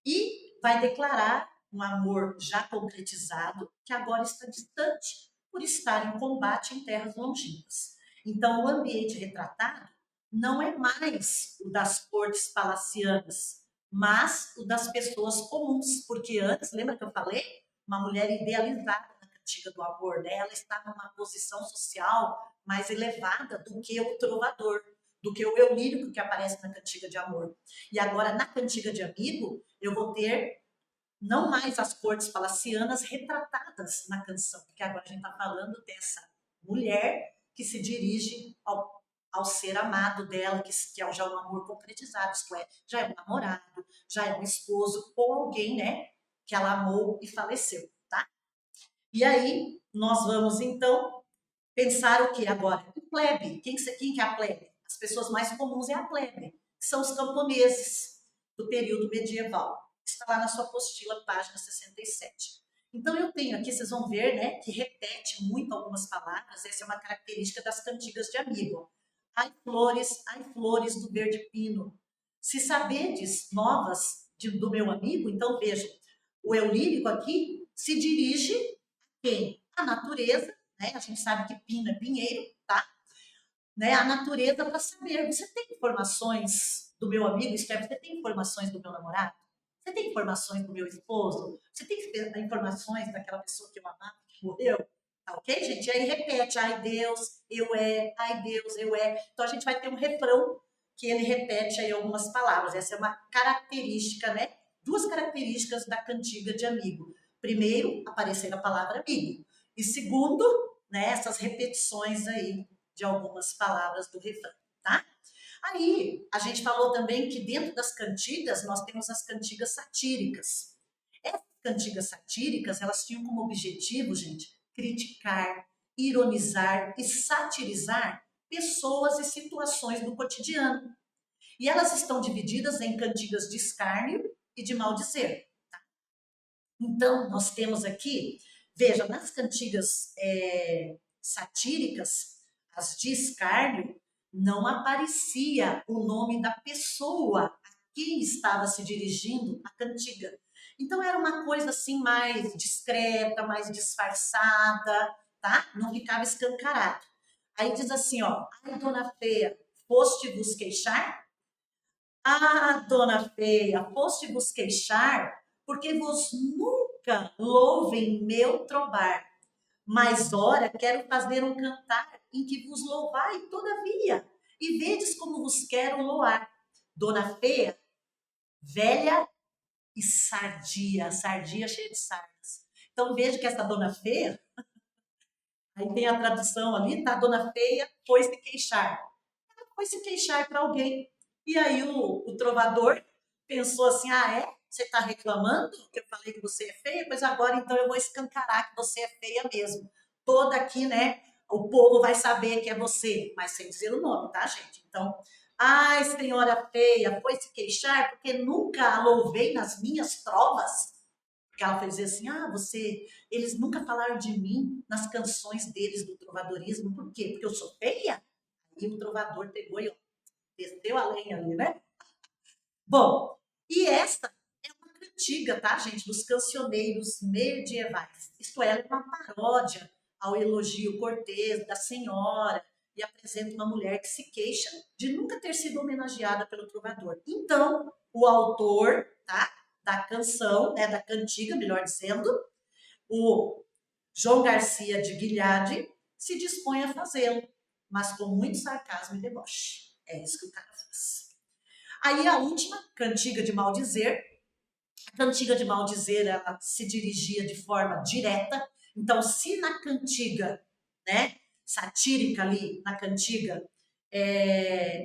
E vai declarar um amor já concretizado, que agora está distante, por estar em combate em terras longínquas. Então, o ambiente retratado não é mais o das cortes palacianas, mas o das pessoas comuns, porque antes, lembra que eu falei? Uma mulher idealizada na cantiga do amor, né? Ela está numa posição social mais elevada do que o trovador, do que o eu lírico que aparece na cantiga de amor. E agora, na cantiga de amigo, eu vou ter não mais as cortes palacianas retratadas na canção, porque agora a gente está falando dessa mulher que se dirige ao ser amado dela, que é já um amor concretizado, isto é, já é um namorado, já é um esposo, ou alguém, né, que ela amou e faleceu, tá? E aí, nós vamos, então, pensar o que agora? O plebe. Quem que é a plebe? As pessoas mais comuns é a plebe, que são os camponeses do período medieval. Está lá na sua apostila, página 67. Então, eu tenho aqui, vocês vão ver, né, que repete muito algumas palavras, essa é uma característica das cantigas de amigo. Ai flores do verde pino. Se sabedes novas do meu amigo, então vejam, o eu lírico aqui se dirige a quem? A natureza, né? A gente sabe que pino é pinheiro, tá? Né? A natureza para saber. Você tem informações do meu amigo, Esther? Você tem informações do meu namorado? Você tem informações do meu esposo? Você tem informações daquela pessoa que eu amava, que morreu? Tá ok, gente? E aí repete, ai Deus, eu é, ai Deus, eu é. Então a gente vai ter um refrão que ele repete aí algumas palavras. Essa é uma característica, né? Duas características da cantiga de amigo. Primeiro, aparecer a palavra amigo. E segundo, né, essas repetições aí de algumas palavras do refrão, tá? Aí, a gente falou também que dentro das cantigas, nós temos as cantigas satíricas. Essas cantigas satíricas, elas tinham como objetivo, gente, criticar, ironizar e satirizar pessoas e situações do cotidiano. E elas estão divididas em cantigas de escárnio e de maldizer. Tá? Então, nós temos aqui, veja, nas cantigas satíricas, as de escárnio, não aparecia o nome da pessoa a quem estava se dirigindo a cantiga. Então era uma coisa assim mais discreta, mais disfarçada, tá? Não ficava escancarado. Aí diz assim, ó, ai, dona feia, foste vos queixar? Ah, dona feia, foste vos queixar, porque vos nunca louvem meu trobar. Mas ora, quero fazer um cantar em que vos louvai todavia, e vedes como vos quero louvar. Dona feia, velha e sardia, sardia cheia de sardas. Então veja que essa dona feia, aí tem a tradução ali, tá? Dona feia foi se queixar. Ela foi se queixar para alguém. E aí o trovador pensou assim, ah é? Você está reclamando que eu falei que você é feia? Pois agora então eu vou escancarar que você é feia mesmo. Toda aqui, né? O povo vai saber que é você, mas sem dizer o nome, tá, gente? Então, Ai, senhora feia, foi se queixar porque nunca a louvei nas minhas trovas. Porque ela foi dizer assim, eles nunca falaram de mim nas canções deles do trovadorismo. Por quê? Porque eu sou feia? E o trovador pegou e desceu a lenha ali, né? Bom, e esta é uma cantiga, tá, gente, dos cancioneiros medievais. Isto é uma paródia ao elogio cortês da senhora e apresenta uma mulher que se queixa de nunca ter sido homenageada pelo trovador. Então, o autor, tá, da canção, né, da cantiga, melhor dizendo, o João Garcia de Guilhade, se dispõe a fazê-lo, mas com muito sarcasmo e deboche. É isso que o cara faz. Aí a última, Cantiga de Maldizer. A Cantiga de Maldizer, ela se dirigia de forma direta. Então, se na cantiga, né, satírica ali, na cantiga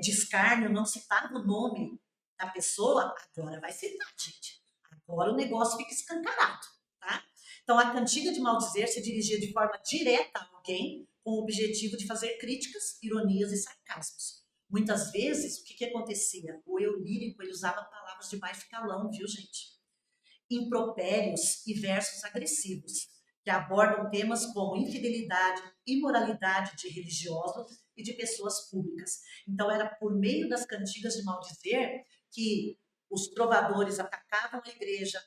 de escárnio, não citava o nome da pessoa, agora vai citar, gente. Agora o negócio fica escancarado, tá? Então, a Cantiga de Maldizer se dirigia de forma direta a alguém com o objetivo de fazer críticas, ironias e sarcasmos. Muitas vezes, o que acontecia? O eu lírico, ele usava palavras de baixo calão, viu, gente? Impropérios e versos agressivos, que abordam temas como infidelidade, imoralidade de religiosos e de pessoas públicas. Então, era por meio das cantigas de maldizer que os trovadores atacavam a igreja,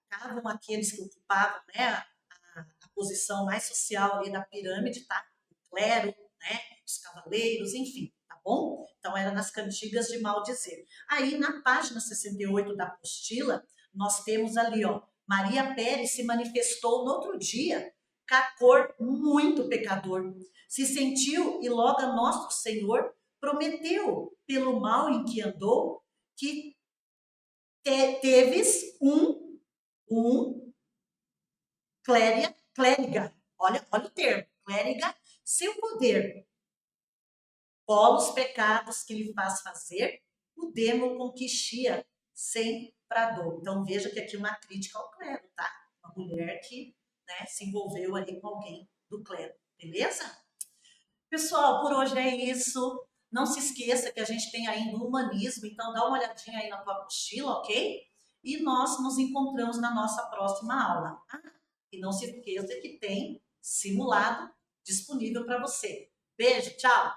atacavam aqueles que ocupavam, né, a posição mais social ali da pirâmide, tá? O clero, né, os cavaleiros, enfim, tá bom? Então, era nas cantigas de maldizer. Aí, na página 68 da apostila, nós temos ali, ó, Maria Pérez se manifestou no outro dia, cacor muito pecador. Se sentiu e logo a nosso Senhor prometeu, pelo mal em que andou, que teves clériga, olha o termo, clériga, seu poder. Cola os pecados que lhe faz fazer, o demo com que chia sem prador. Então veja que aqui uma crítica ao clero, tá? Uma mulher que, né, se envolveu ali com alguém do clero, beleza? Pessoal, por hoje é isso. Não se esqueça que a gente tem ainda o humanismo, então dá uma olhadinha aí na tua apostila, ok? E nós nos encontramos na nossa próxima aula. E não se esqueça que tem simulado disponível para você. Beijo, tchau!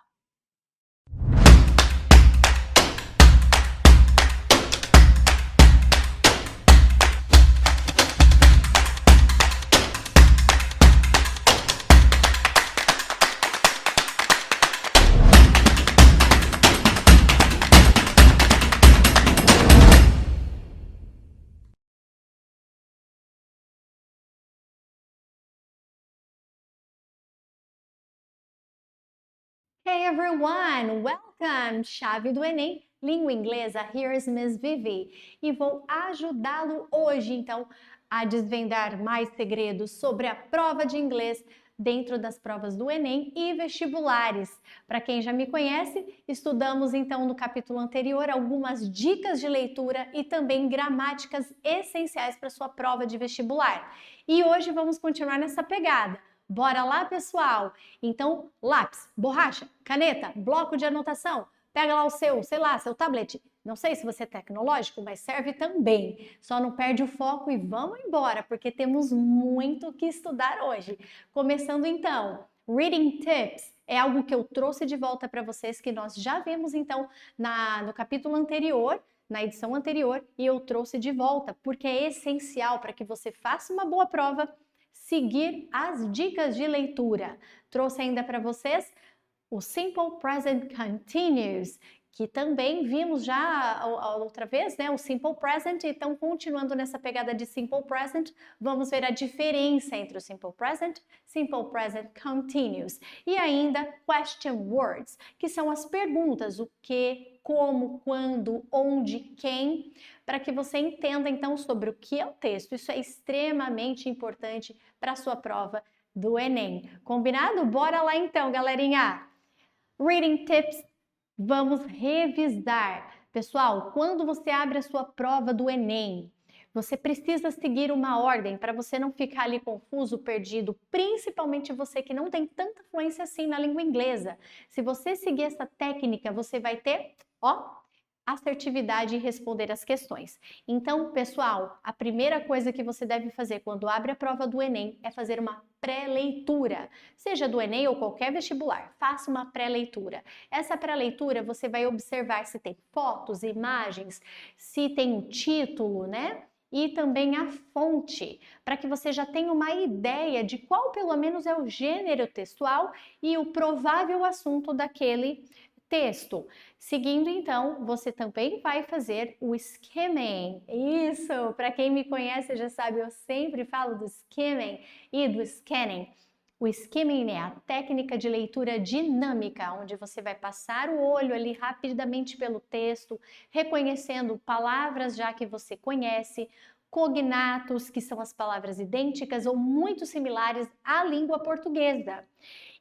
Hey everyone, welcome! Chave do Enem, língua inglesa, here's Miss Vivi. E vou ajudá-lo hoje, então, a desvendar mais segredos sobre a prova de inglês dentro das provas do Enem e vestibulares. Para quem já me conhece, estudamos então no capítulo anterior algumas dicas de leitura e também gramáticas essenciais para sua prova de vestibular. E hoje vamos continuar nessa pegada. Bora lá, pessoal? Então, lápis, borracha, caneta, bloco de anotação, pega lá o seu, sei lá, seu tablet. Não sei se você é tecnológico, mas serve também. Só não perde o foco e vamos embora, porque temos muito que estudar hoje. Começando então, Reading Tips é algo que eu trouxe de volta para vocês, que nós já vimos então no capítulo anterior, na edição anterior, e eu trouxe de volta, porque é essencial para que você faça uma boa prova, seguir as dicas de leitura. Trouxe ainda para vocês o Simple Present Continuous, que também vimos já outra vez, né? O Simple Present. Então, continuando nessa pegada de Simple Present, vamos ver a diferença entre o Simple Present Continuous. E ainda Question Words, que são as perguntas, o que, como, quando, onde, quem, para que você entenda então sobre o que é o texto. Isso é extremamente importante para a sua prova do Enem. Combinado? Bora lá então, galerinha! Reading Tips, vamos revisar. Pessoal, quando você abre a sua prova do Enem, você precisa seguir uma ordem para você não ficar ali confuso, perdido, principalmente você que não tem tanta fluência assim na língua inglesa. Se você seguir essa técnica, você vai ter Ó, assertividade em responder as questões. Então, pessoal, a primeira coisa que você deve fazer quando abre a prova do Enem é fazer uma pré-leitura. Seja do Enem ou qualquer vestibular, faça uma pré-leitura. Essa pré-leitura você vai observar se tem fotos, imagens, se tem um título, né? E também a fonte, para que você já tenha uma ideia de qual pelo menos é o gênero textual e o provável assunto daquele texto. Seguindo, então, você também vai fazer o skimming. Isso, para quem me conhece já sabe, eu sempre falo do skimming e do scanning. O skimming é a técnica de leitura dinâmica, onde você vai passar o olho ali rapidamente pelo texto, reconhecendo palavras já que você conhece, cognatos, que são as palavras idênticas ou muito similares à língua portuguesa.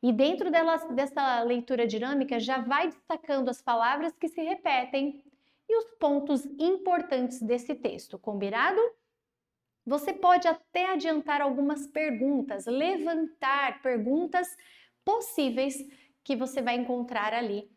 E dentro dessa leitura dinâmica já vai destacando as palavras que se repetem e os pontos importantes desse texto, combinado? Você pode até adiantar algumas perguntas, levantar perguntas possíveis que você vai encontrar ali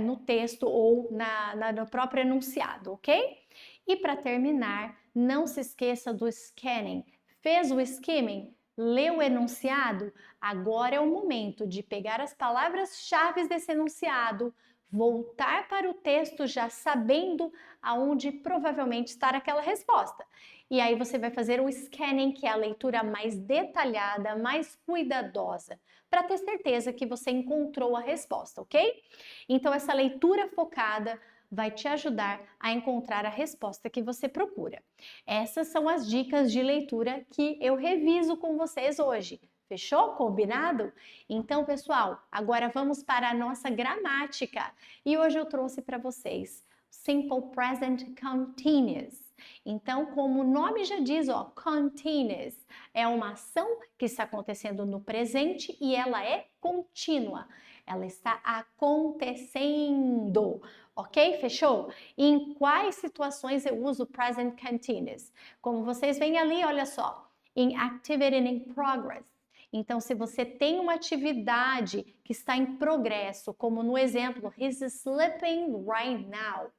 no texto ou no próprio enunciado, ok? E para terminar, não se esqueça do scanning. Fez o skimming? Leu o enunciado? Agora é o momento de pegar as palavras-chave desse enunciado, voltar para o texto já sabendo aonde provavelmente está aquela resposta. E aí você vai fazer o scanning, que é a leitura mais detalhada, mais cuidadosa, para ter certeza que você encontrou a resposta, ok? Então essa leitura focada vai te ajudar a encontrar a resposta que você procura. Essas são as dicas de leitura que eu reviso com vocês hoje. Fechou? Combinado? Então, pessoal, agora vamos para a nossa gramática. E hoje eu trouxe para vocês Simple Present Continuous. Então, como o nome já diz, ó, continuous é uma ação que está acontecendo no presente e ela é contínua. Ela está acontecendo. Ok? Fechou? E em quais situações eu uso present continuous? Como vocês veem ali, olha só, em activity in progress. Então, se você tem uma atividade que está em progresso, como no exemplo, he's sleeping right now.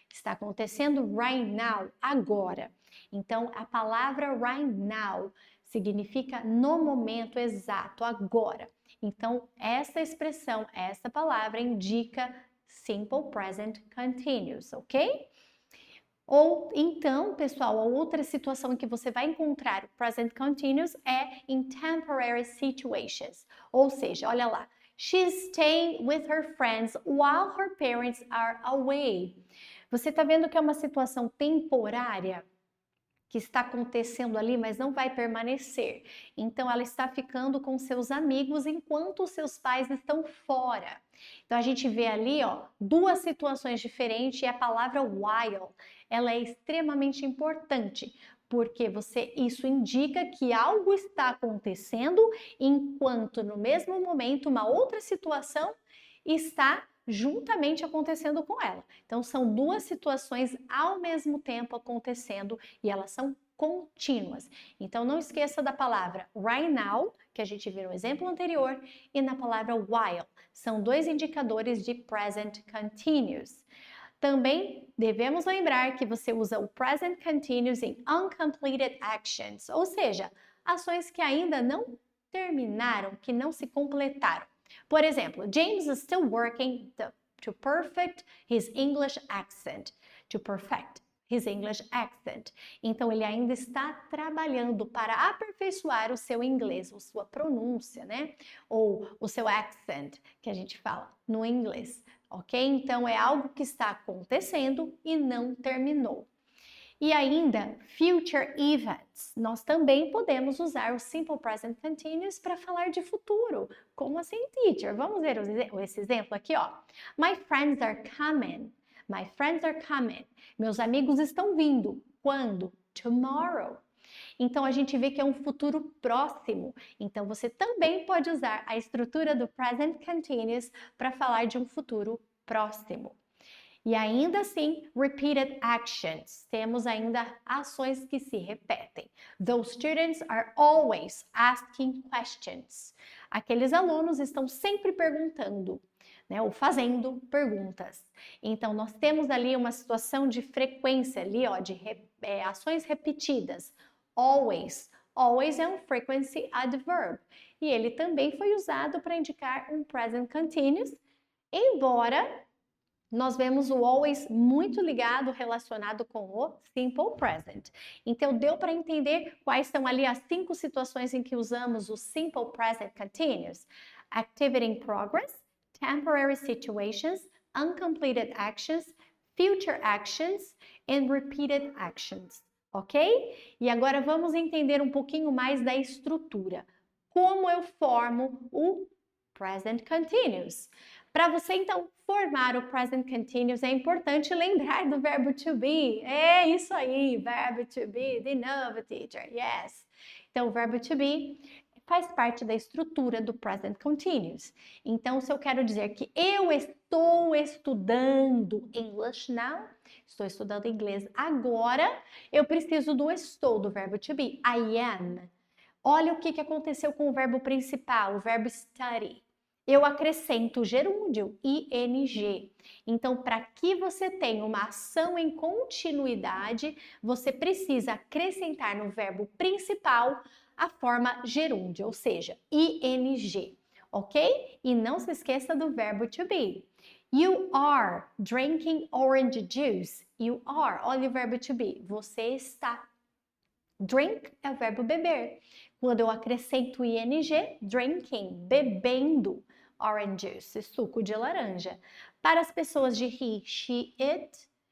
Está acontecendo right now, agora. Então, a palavra right now significa no momento exato, agora. Então, essa expressão, essa palavra indica Simple Present Continuous, ok? Ou então, pessoal, a outra situação em que você vai encontrar o Present Continuous é em Temporary Situations. Ou seja, olha lá, she's staying with her friends while her parents are away. Você está vendo que é uma situação temporária que está acontecendo ali, mas não vai permanecer. Então, ela está ficando com seus amigos enquanto seus pais estão fora. Então, a gente vê ali, ó, duas situações diferentes e a palavra while, ela é extremamente importante, porque isso indica que algo está acontecendo enquanto no mesmo momento uma outra situação está juntamente acontecendo com ela. Então, são duas situações ao mesmo tempo acontecendo e elas são contínuas. Então, não esqueça da palavra right now, que a gente viu no exemplo anterior, e na palavra while. São dois indicadores de present continuous. Também devemos lembrar que você usa o present continuous em uncompleted actions, ou seja, ações que ainda não terminaram, que não se completaram. Por exemplo, James is still working to perfect his English accent. To perfect his English accent. Então, ele ainda está trabalhando para aperfeiçoar o seu inglês, ou sua pronúncia, né? Ou o seu accent, que a gente fala no inglês, ok? Então, é algo que está acontecendo e não terminou. E ainda, future events. Nós também podemos usar o Simple Present Continuous para falar de futuro. Como assim, teacher? Vamos ver esse exemplo aqui, ó. My friends are coming. My friends are coming. Meus amigos estão vindo. Quando? Tomorrow. Então, a gente vê que é um futuro próximo. Então, você também pode usar a estrutura do Present Continuous para falar de um futuro próximo. E ainda assim, repeated actions. Temos ainda ações que se repetem. Those students are always asking questions. Aqueles alunos estão sempre perguntando, né, ou fazendo perguntas. Então, nós temos ali uma situação de frequência ali, ó, de ações repetidas. Always. Always é um frequency adverb. E ele também foi usado para indicar um present continuous, embora nós vemos o always muito ligado, relacionado com o simple present. Então, deu para entender quais são ali as 5 situações em que usamos o simple present continuous. Activity in progress, temporary situations, uncompleted actions, future actions and repeated actions, ok? E agora vamos entender um pouquinho mais da estrutura. Como eu formo o present continuous? Para você, então, formar o present continuous, é importante lembrar do verbo to be. É isso aí, verbo to be, de novo, teacher, yes. Então, o verbo to be faz parte da estrutura do present continuous. Então, se eu quero dizer que eu estou estudando English now, estou estudando inglês agora, eu preciso do estou, do verbo to be, I am. Olha o que aconteceu com o verbo principal, o verbo study. Eu acrescento o gerúndio, ing. Então, para que você tenha uma ação em continuidade, você precisa acrescentar no verbo principal a forma gerúndio, ou seja, ing, ok? E não se esqueça do verbo to be. You are drinking orange juice. You are, olha o verbo to be, você está. Drink é o verbo beber. Quando eu acrescento ing, drinking, bebendo orange juice, suco de laranja. Para as pessoas de he, she, it,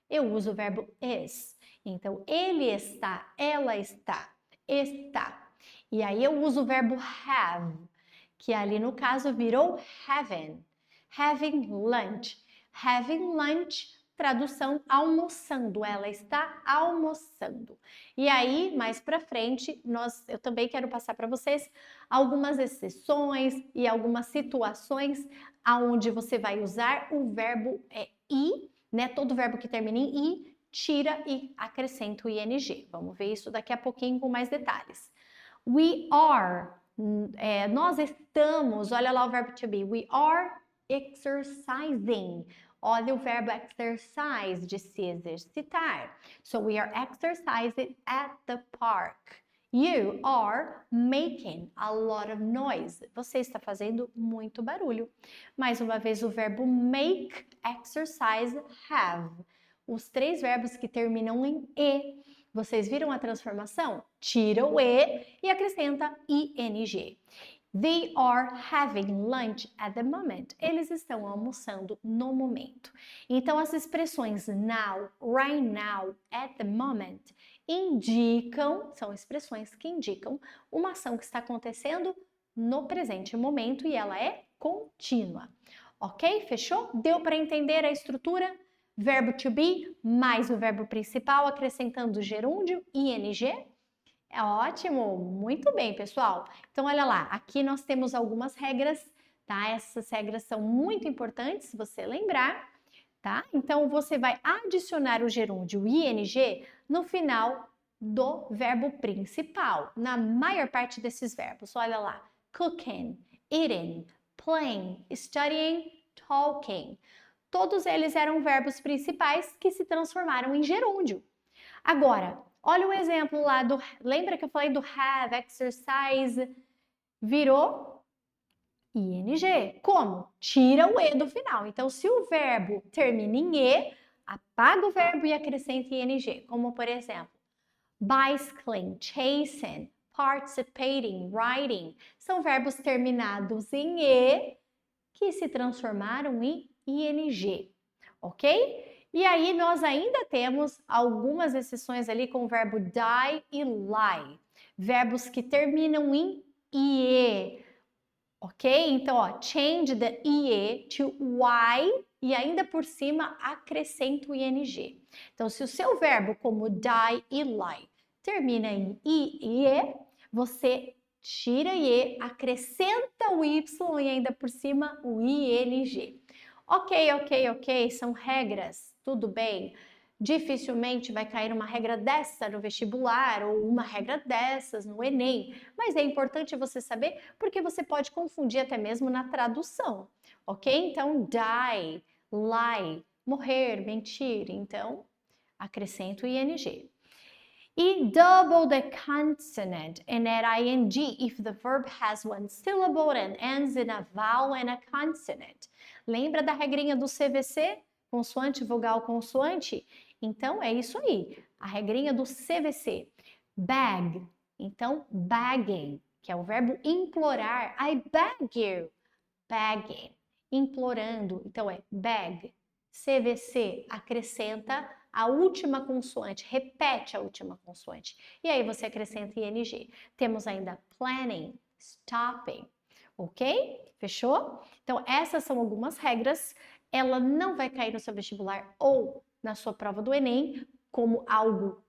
eu uso o verbo is. Então, ele está, ela está, está. E aí eu uso o verbo have, que ali no caso virou having. Having lunch. Having lunch, tradução almoçando, ela está almoçando. E aí, mais para frente, eu também quero passar para vocês algumas exceções e algumas situações aonde você vai usar o verbo i, né? Todo verbo que termina em i, tira e acrescenta o ing. Vamos ver isso daqui a pouquinho com mais detalhes. We are, nós estamos, olha lá o verbo to be, we are exercising. Olha o verbo exercise, de se exercitar. So we are exercising at the park. You are making a lot of noise. Você está fazendo muito barulho. Mais uma vez o verbo make, exercise, have. Os 3 verbos que terminam em e. Vocês viram a transformação? Tira o e e acrescenta ing. They are having lunch at the moment. Eles estão almoçando no momento. Então, as expressões now, right now, at the moment, são expressões que indicam uma ação que está acontecendo no presente momento e ela é contínua. Ok? Fechou? Deu para entender a estrutura? Verbo to be mais o verbo principal, acrescentando o gerúndio, ing. É ótimo, muito bem, pessoal. Então, olha lá, aqui nós temos algumas regras, tá? Essas regras são muito importantes, se você lembrar, tá? Então, você vai adicionar o gerúndio ing no final do verbo principal, na maior parte desses verbos. Olha lá, cooking, eating, playing, studying, talking. Todos eles eram verbos principais que se transformaram em gerúndio. Agora, olha o exemplo lá do... Lembra que eu falei do have, exercise? Virou ing. Como? Tira o e do final. Então, se o verbo termina em e, apaga o verbo e acrescenta ing. Como, por exemplo, bicycling, chasing, participating, writing. São verbos terminados em e que se transformaram em ing. Ok? E aí, nós ainda temos algumas exceções ali com o verbo die e lie. Verbos que terminam em ie. Ok? Então, ó, change the ie to y e ainda por cima acrescenta o ing. Então, se o seu verbo como die e lie termina em ie, você tira ie, acrescenta o y e ainda por cima o ing. Ok, são regras, tudo bem. Dificilmente vai cair uma regra dessa no vestibular ou uma regra dessas no Enem, mas é importante você saber porque você pode confundir até mesmo na tradução, ok? Então, die, lie, morrer, mentir, então acrescento ing. E double the consonant and add ing if the verb has one syllable and ends in a vowel and a consonant. Lembra da regrinha do CVC? Consoante, vogal, consoante? Então, é isso aí. A regrinha do CVC. Beg. Então, begging, que é o verbo implorar. I beg you. Begging. Implorando. Então, é beg. CVC. Acrescenta a última consoante, repete a última consoante. E aí você acrescenta ing. Temos ainda planning, stopping, ok? Fechou? Então, essas são algumas regras. Ela não vai cair no seu vestibular ou na sua prova do Enem como algo,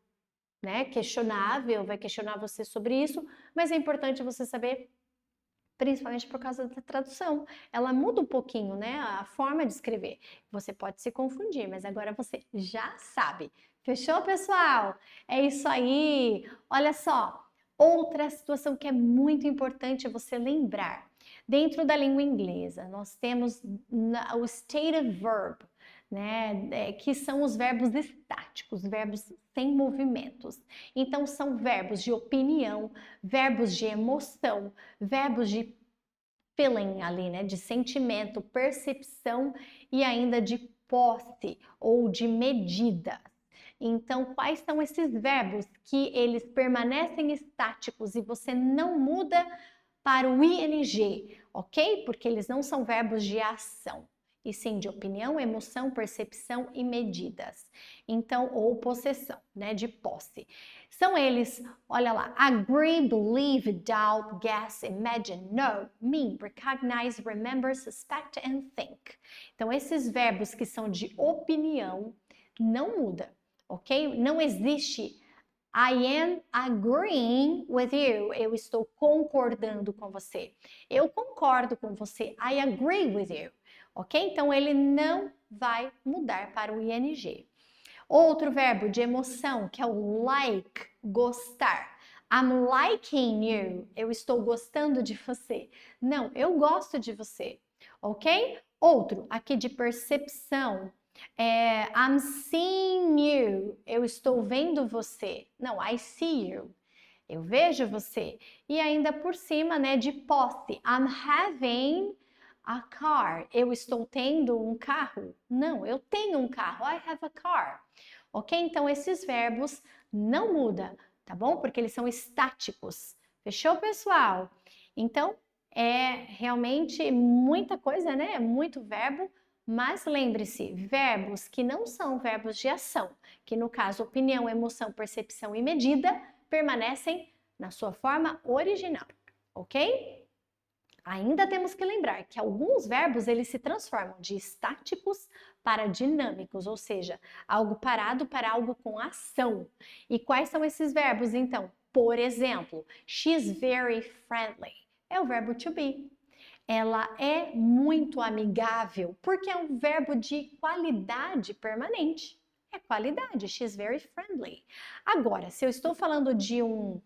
né, questionável, vai questionar você sobre isso, mas é importante você saber, principalmente por causa da tradução. Ela muda um pouquinho, né, a forma de escrever. Você pode se confundir, mas agora você já sabe. Fechou, pessoal? É isso aí. Olha só, outra situação que é muito importante você lembrar. Dentro da língua inglesa, nós temos o stative verb, né, que são os verbos estáticos, verbos sem movimentos. Então, são verbos de opinião, verbos de emoção, verbos de feeling ali, né, de sentimento, percepção e ainda de posse ou de medida. Então, quais são esses verbos que eles permanecem estáticos e você não muda para o ing, ok? Porque eles não são verbos de ação, e sim de opinião, emoção, percepção e medidas. Então, ou possessão, né, de posse. São eles, olha lá, agree, believe, doubt, guess, imagine, know, mean, recognize, remember, suspect and think. Então, esses verbos que são de opinião não muda, ok? Não existe I am agreeing with you. Eu estou concordando com você. Eu concordo com você. I agree with you. Ok? Então, ele não vai mudar para o ing. Outro verbo de emoção, que é o like, gostar. I'm liking you. Eu estou gostando de você. Não, eu gosto de você. Ok? Outro, aqui de percepção. I'm seeing you. Eu estou vendo você. Não, I see you. Eu vejo você. E ainda por cima, né, de posse. I'm having a car. Eu estou tendo um carro. Não, eu tenho um carro. I have a car. Ok? Então, esses verbos não mudam, tá bom? Porque eles são estáticos. Fechou, pessoal? Então, é realmente muita coisa, né? Muito verbo. Mas lembre-se, verbos que não são verbos de ação, que no caso opinião, emoção, percepção e medida, permanecem na sua forma original, ok? Ainda temos que lembrar que alguns verbos eles se transformam de estáticos para dinâmicos, ou seja, algo parado para algo com ação. E quais são esses verbos então? Por exemplo, she's very friendly, é o verbo to be. Ela é muito amigável, porque é um verbo de qualidade permanente. É qualidade, she's very friendly. Agora, se eu estou falando de um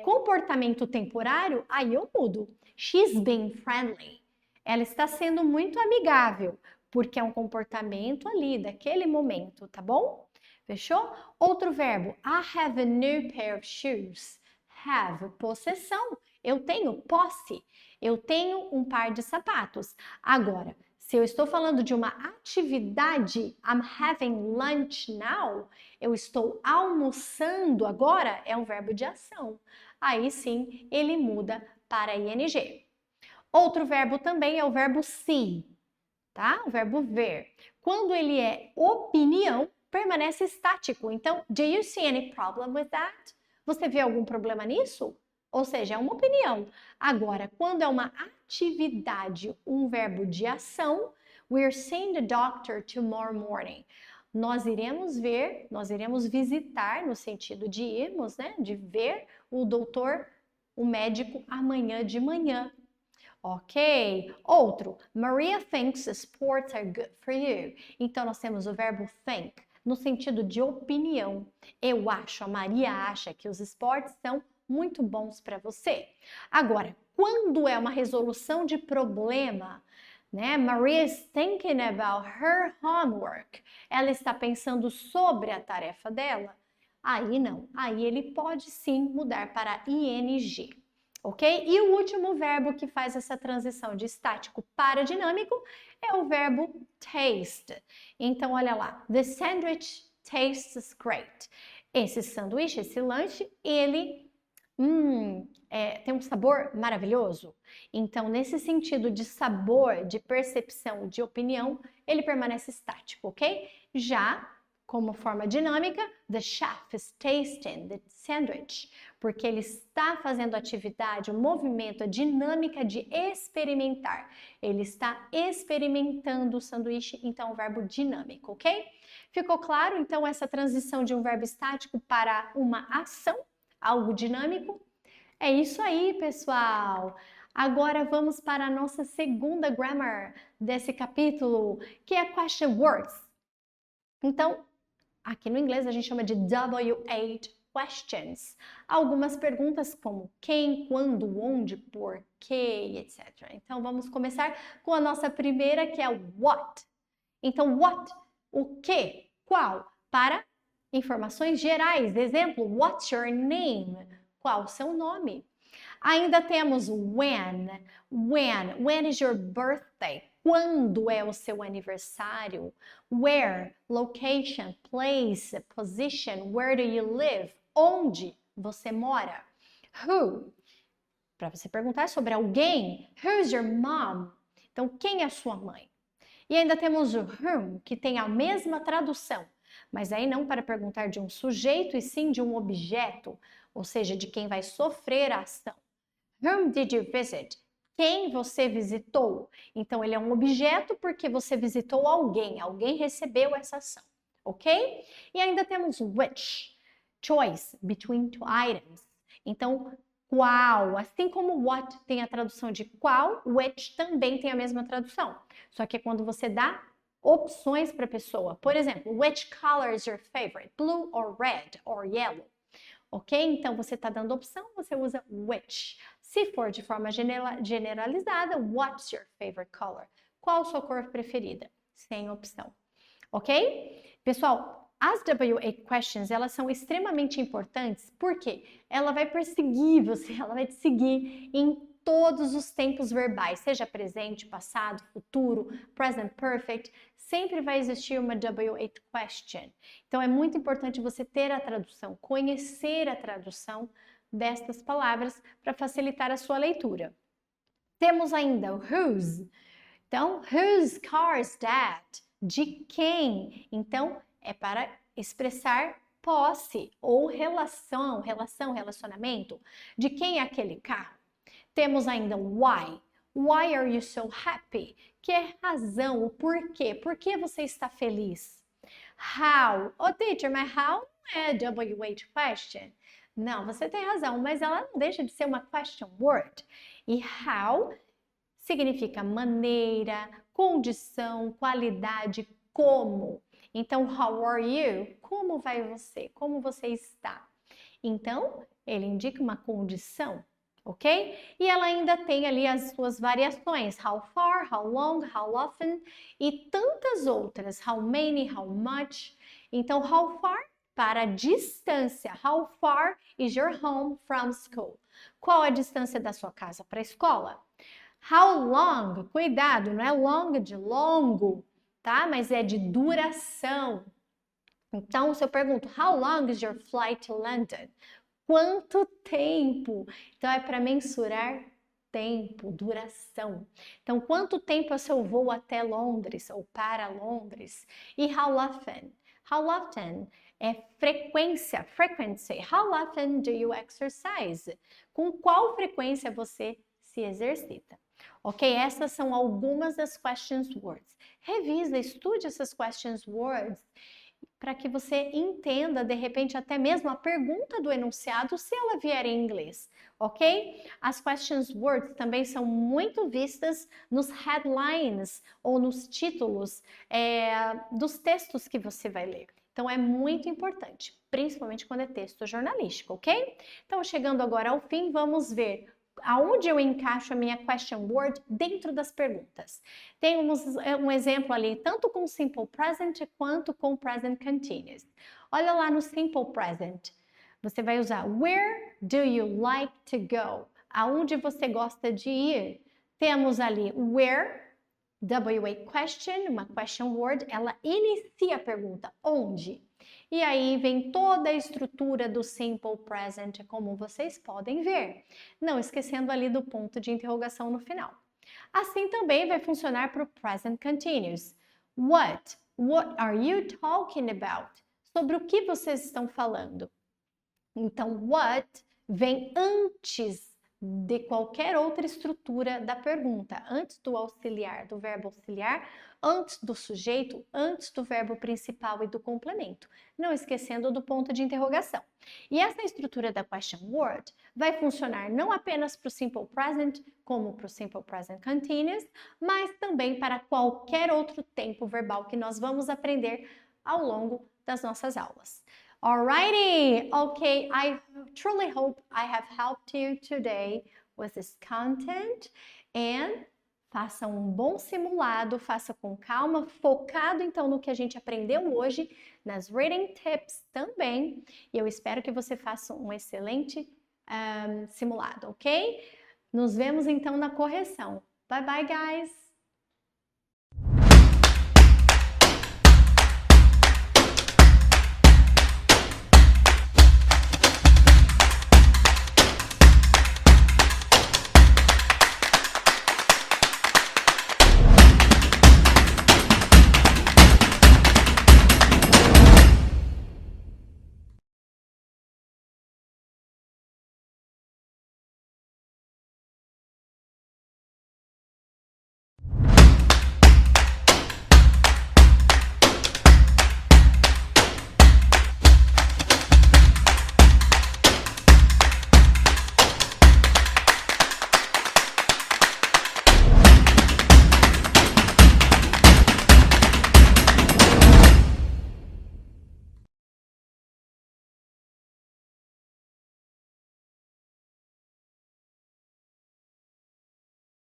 comportamento temporário, aí eu mudo. She's being friendly. Ela está sendo muito amigável, porque é um comportamento ali, daquele momento, tá bom? Fechou? Outro verbo, I have a new pair of shoes. Have, possessão. Eu tenho posse. Eu tenho um par de sapatos. Agora, se eu estou falando de uma atividade, I'm having lunch now, eu estou almoçando agora, é um verbo de ação. Aí sim, ele muda para ing. Outro verbo também é o verbo see, tá? O verbo ver. Quando ele é opinião, permanece estático. Então, do you see any problem with that? Você vê algum problema nisso? Ou seja, é uma opinião. Agora, quando é uma atividade, um verbo de ação, we're seeing the doctor tomorrow morning. Nós iremos ver, nós iremos visitar, no sentido de irmos, né? De ver o doutor, o médico, amanhã de manhã. Ok? Outro, Maria thinks sports are good for you. Então, nós temos o verbo think. no sentido de opinião. Eu acho, a Maria acha que os esportes são muito bons para você. Agora, quando é uma resolução de problema, né? Maria is thinking about her homework. Ela está pensando sobre a tarefa dela. Aí não, aí ele pode sim mudar para ing, ok? E o último verbo que faz essa transição de estático para dinâmico é o verbo taste. Então, olha lá, the sandwich tastes great. Esse sanduíche, esse lanche, ele tem um sabor maravilhoso. Então, nesse sentido de sabor, de percepção, de opinião, ele permanece estático, ok? Já como forma dinâmica, the chef is tasting the sandwich, porque ele está fazendo atividade, o movimento, a dinâmica de experimentar. Ele está experimentando o sanduíche, então é um verbo dinâmico, ok? Ficou claro, então, essa transição de um verbo estático para uma ação, algo dinâmico? É isso aí, pessoal! Agora vamos para a nossa segunda grammar desse capítulo, que é question words. Então, aqui no inglês a gente chama de W8 questions. Algumas perguntas como quem, quando, onde, por quê, etc. Então vamos começar com a nossa primeira, que é what. Então, what, o que, qual, para informações gerais. Exemplo, what's your name? Qual o seu nome? Ainda temos when. When is your birthday? Quando é o seu aniversário? Where, location, place, position, where do you live? Onde você mora? Who, para você perguntar sobre alguém. Who's your mom? Então, quem é a sua mãe? E ainda temos o whom, que tem a mesma tradução, mas aí não para perguntar de um sujeito e sim de um objeto, ou seja, de quem vai sofrer a ação. Whom did you visit? Quem você visitou? Então, ele é um objeto porque você visitou alguém, alguém recebeu essa ação, ok? E ainda temos which, choice between two items. Então, qual, assim como what tem a tradução de qual, which também tem a mesma tradução. Só que é quando você dá opções para a pessoa. Por exemplo, which color is your favorite? Blue or red or yellow? Ok? Então, você está dando opção, você usa which. Se for de forma generalizada, what's your favorite color? Qual sua cor preferida? Sem opção. Ok? Pessoal, as W8 questions, elas são extremamente importantes porque ela vai perseguir você, ela vai te seguir em todos os tempos verbais, seja presente, passado, futuro, present perfect, sempre vai existir uma W8 question. Então, é muito importante você ter a tradução, conhecer a tradução destas palavras para facilitar a sua leitura. Temos ainda o whose. Então, whose car is that? De quem? Então, é para expressar posse ou relacionamento. De quem é aquele carro? Temos ainda why. Why are you so happy? Que é razão, o porquê. Por que você está feliz? How. Oh, teacher, mas how não é W8 question. Não, você tem razão, mas ela não deixa de ser uma question word. E how significa maneira, condição, qualidade, como. Então, how are you? Como vai você? Como você está? Então, ele indica uma condição, ok? E ela ainda tem ali as suas variações. How far, how long, how often e tantas outras. How many, how much. Então, how far para a distância. How far is your home from school? Qual a distância da sua casa para a escola? How long, cuidado, não é long de longo, tá? Mas é de duração. Então, se eu pergunto, how long is your flight to London? Quanto tempo? Então, é para mensurar tempo, duração. Então, quanto tempo é o seu voo até Londres ou para Londres? E how often? How often é frequência, frequency. How often do you exercise? Com qual frequência você se exercita? Ok? Essas são algumas das questions words. Revisa, estude essas questions words para que você entenda, de repente, até mesmo a pergunta do enunciado, se ela vier em inglês, ok? As questions words também são muito vistas nos headlines ou nos títulos dos textos que você vai ler. Então é muito importante, principalmente quando é texto jornalístico, ok? Então chegando agora ao fim, vamos ver aonde eu encaixo a minha question word dentro das perguntas. Temos um exemplo ali, tanto com simple present quanto com present continuous. Olha lá no simple present. Você vai usar where do you like to go? Aonde você gosta de ir? Temos ali where, WA question, uma question word, ela inicia a pergunta, onde? E aí vem toda a estrutura do simple present, como vocês podem ver. Não esquecendo ali do ponto de interrogação no final. Assim também vai funcionar para o present continuous. What? What are you talking about? Sobre o que vocês estão falando? Então, what vem antes de qualquer outra estrutura da pergunta, antes do auxiliar, do verbo auxiliar, antes do sujeito, antes do verbo principal e do complemento, não esquecendo do ponto de interrogação. E essa estrutura da question word vai funcionar não apenas para o simple present, como para o simple present continuous, mas também para qualquer outro tempo verbal que nós vamos aprender ao longo das nossas aulas. Alrighty, okay, I truly hope I have helped you today with this content, and faça um bom simulado, faça com calma, focado então no que a gente aprendeu hoje, nas reading tips também, e eu espero que você faça um excelente simulado, ok? Nos vemos então na correção. Bye bye, guys!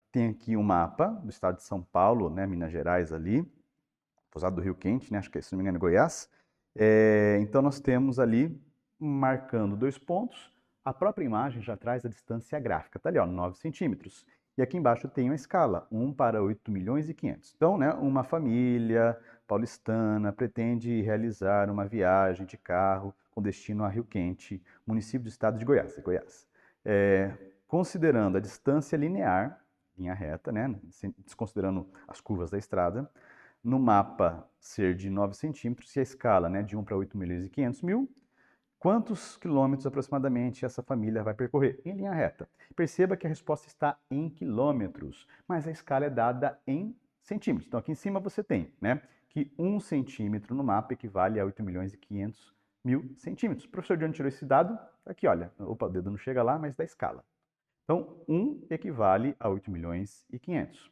Tem aqui um mapa do estado de São Paulo, né, Minas Gerais ali, pousado do Rio Quente, né, acho que, se não me engano, é Goiás. Então nós temos ali, marcando 2 pontos, a própria imagem já traz a distância gráfica, tá ali, ó, 9 centímetros. E aqui embaixo tem uma escala, 1 para 8 milhões e 500. Então, né, uma família paulistana pretende realizar uma viagem de carro com destino a Rio Quente, município do estado de Goiás, considerando a distância linear, linha reta, né, desconsiderando as curvas da estrada, no mapa ser de 9 centímetros e a escala, né, de 1 para 8 milhões e 500 mil, quantos quilômetros aproximadamente essa família vai percorrer em linha reta? Perceba que a resposta está em quilômetros, mas a escala é dada em centímetros. Então aqui em cima você tem, né, que 1 centímetro no mapa equivale a 8 milhões e 500 mil centímetros. O professor de onde tirou esse dado? Aqui, olha, opa, o dedo não chega lá, mas da escala. Então, 1 equivale a 8 milhões e 500.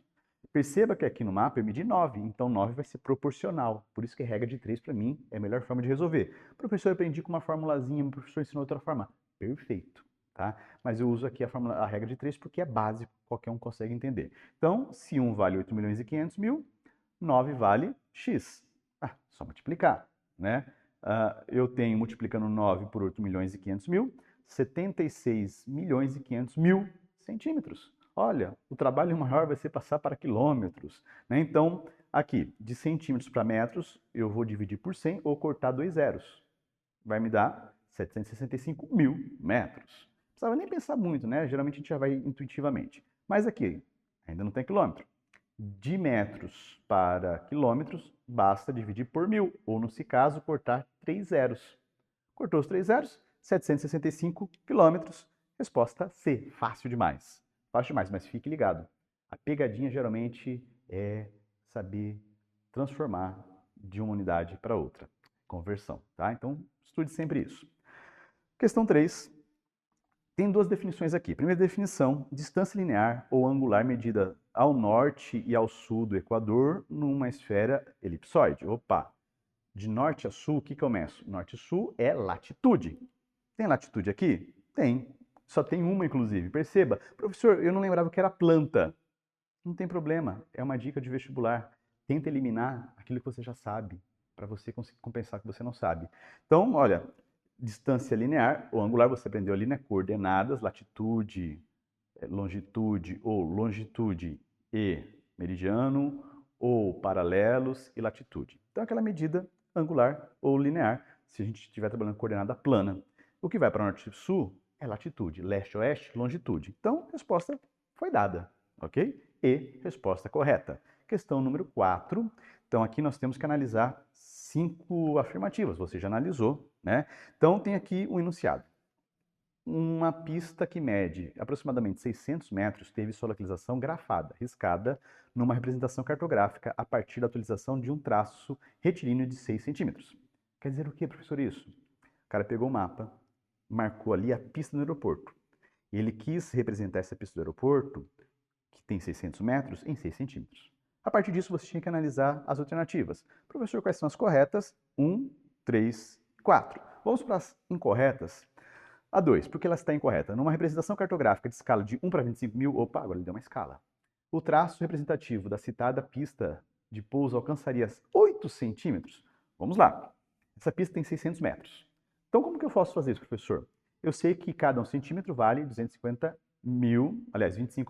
Perceba que aqui no mapa eu medi 9, então 9 vai ser proporcional. Por isso que a regra de 3 para mim é a melhor forma de resolver. Professor, eu aprendi com uma formulazinha, o professor ensinou outra forma. Perfeito, tá? Mas eu uso aqui a regra de 3 porque é básico, qualquer um consegue entender. Então, se 1 vale 8 milhões e 500 mil, 9 vale x. Só multiplicar, né? Eu tenho, multiplicando 9 por 8 milhões e 500 mil, 76 milhões e 500 mil centímetros. Olha, o trabalho maior vai ser passar para quilômetros, né? Então, aqui, de centímetros para metros, eu vou dividir por 100 ou cortar 2 zeros. Vai me dar 765 mil metros. Não precisava nem pensar muito, né? Geralmente a gente já vai intuitivamente. Mas aqui, ainda não tem quilômetro. De metros para quilômetros, basta dividir por 1000, ou, nesse caso, cortar 3 zeros. Cortou os 3 zeros, 765 quilômetros. Resposta C. Fácil demais. Fácil demais, mas fique ligado. A pegadinha geralmente é saber transformar de uma unidade para outra. Conversão, tá? Então, estude sempre isso. Questão 3. Tem 2 definições aqui. Primeira definição, distância linear ou angular medida ao norte e ao sul do Equador numa esfera elipsoide. Opa! De norte a sul, o que eu meço? Norte e sul é latitude. Tem latitude aqui? Tem. Só tem uma, inclusive. Perceba. Professor, eu não lembrava que era planta. Não tem problema. É uma dica de vestibular. Tenta eliminar aquilo que você já sabe, para você conseguir compensar o que você não sabe. Então, olha, distância linear ou angular, você aprendeu ali, né? Coordenadas, latitude, longitude ou longitude e meridiano, ou paralelos e latitude. Então, aquela medida angular ou linear, se a gente estiver trabalhando com coordenada plana. O que vai para norte e sul é latitude, leste-oeste, longitude. Então, resposta foi dada, ok? E resposta correta. Questão número 4. Então, aqui nós temos que analisar 5 afirmativas. Você já analisou, né? Então, tem aqui um enunciado. Uma pista que mede aproximadamente 600 metros teve sua localização grafada, riscada, numa representação cartográfica a partir da utilização de um traço retilíneo de 6 centímetros. Quer dizer o que, professor, isso? O cara pegou o mapa, marcou ali a pista do aeroporto. E ele quis representar essa pista do aeroporto, que tem 600 metros, em 6 centímetros. A partir disso, você tinha que analisar as alternativas. Professor, quais são as corretas? 1, 3, 4. Vamos para as incorretas. A 2, porque ela está incorreta. Numa representação cartográfica de escala de 1 para 25 mil, opa, agora ele deu uma escala. O traço representativo da citada pista de pouso alcançaria 8 centímetros. Vamos lá. Essa pista tem 600 metros. Então, como que eu posso fazer isso, professor? Eu sei que cada 1 centímetro vale 25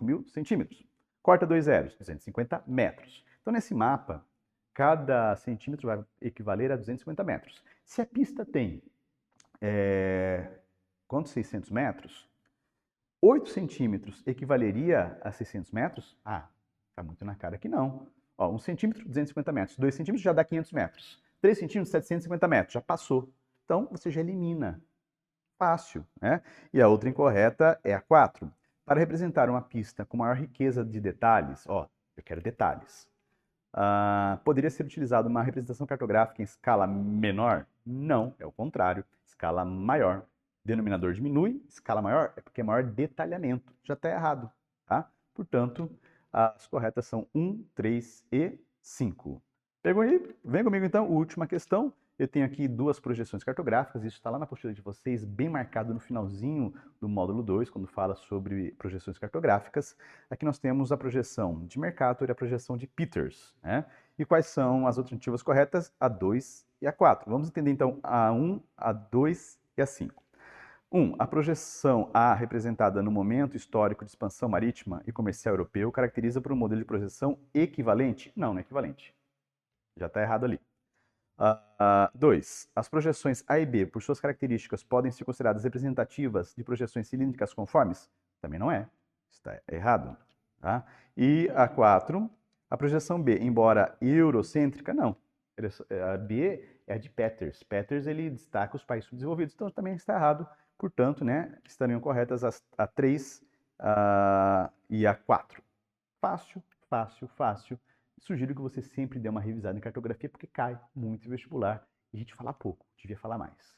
mil centímetros. Corta 2 zeros, 250 metros. Então, nesse mapa, cada centímetro vai equivaler a 250 metros. Se a pista tem quantos 600 metros? 8 centímetros equivaleria a 600 metros? Ah, tá muito na cara que não. Ó, 1 centímetro, 250 metros. 2 centímetros já dá 500 metros. 3 centímetros, 750 metros. Já passou. Então, você já elimina. Fácil, né? E a outra incorreta é a 4. Para representar uma pista com maior riqueza de detalhes, ó, eu quero detalhes. Poderia ser utilizada uma representação cartográfica em escala menor? Não, é o contrário. Escala maior. Denominador diminui, escala maior é porque é maior detalhamento. Já está errado, tá? Portanto, as corretas são 1, 3 e 5. Pegou aí? Vem comigo então, última questão. Eu tenho aqui 2 projeções cartográficas, isso está lá na apostila de vocês, bem marcado no finalzinho do módulo 2, quando fala sobre projeções cartográficas. Aqui nós temos a projeção de Mercator e a projeção de Peters, né? E quais são as alternativas corretas? A 2 e a 4. Vamos entender então a 1, a 2 e a 5. 1. A projeção A, representada no momento histórico de expansão marítima e comercial europeu, caracteriza por um modelo de projeção equivalente? Não, não é equivalente. Já está errado ali. 2. As projeções A e B, por suas características, podem ser consideradas representativas de projeções cilíndricas conformes? Também não é. Está errado. Tá? E a 4. A projeção B, embora eurocêntrica, não. A B é a de Peters. Peters, ele destaca os países subdesenvolvidos, então também está errado. Portanto, né, estariam corretas a 3 e a 4. Fácil, fácil, fácil. Sugiro que você sempre dê uma revisada em cartografia, porque cai muito em vestibular e a gente fala pouco, devia falar mais.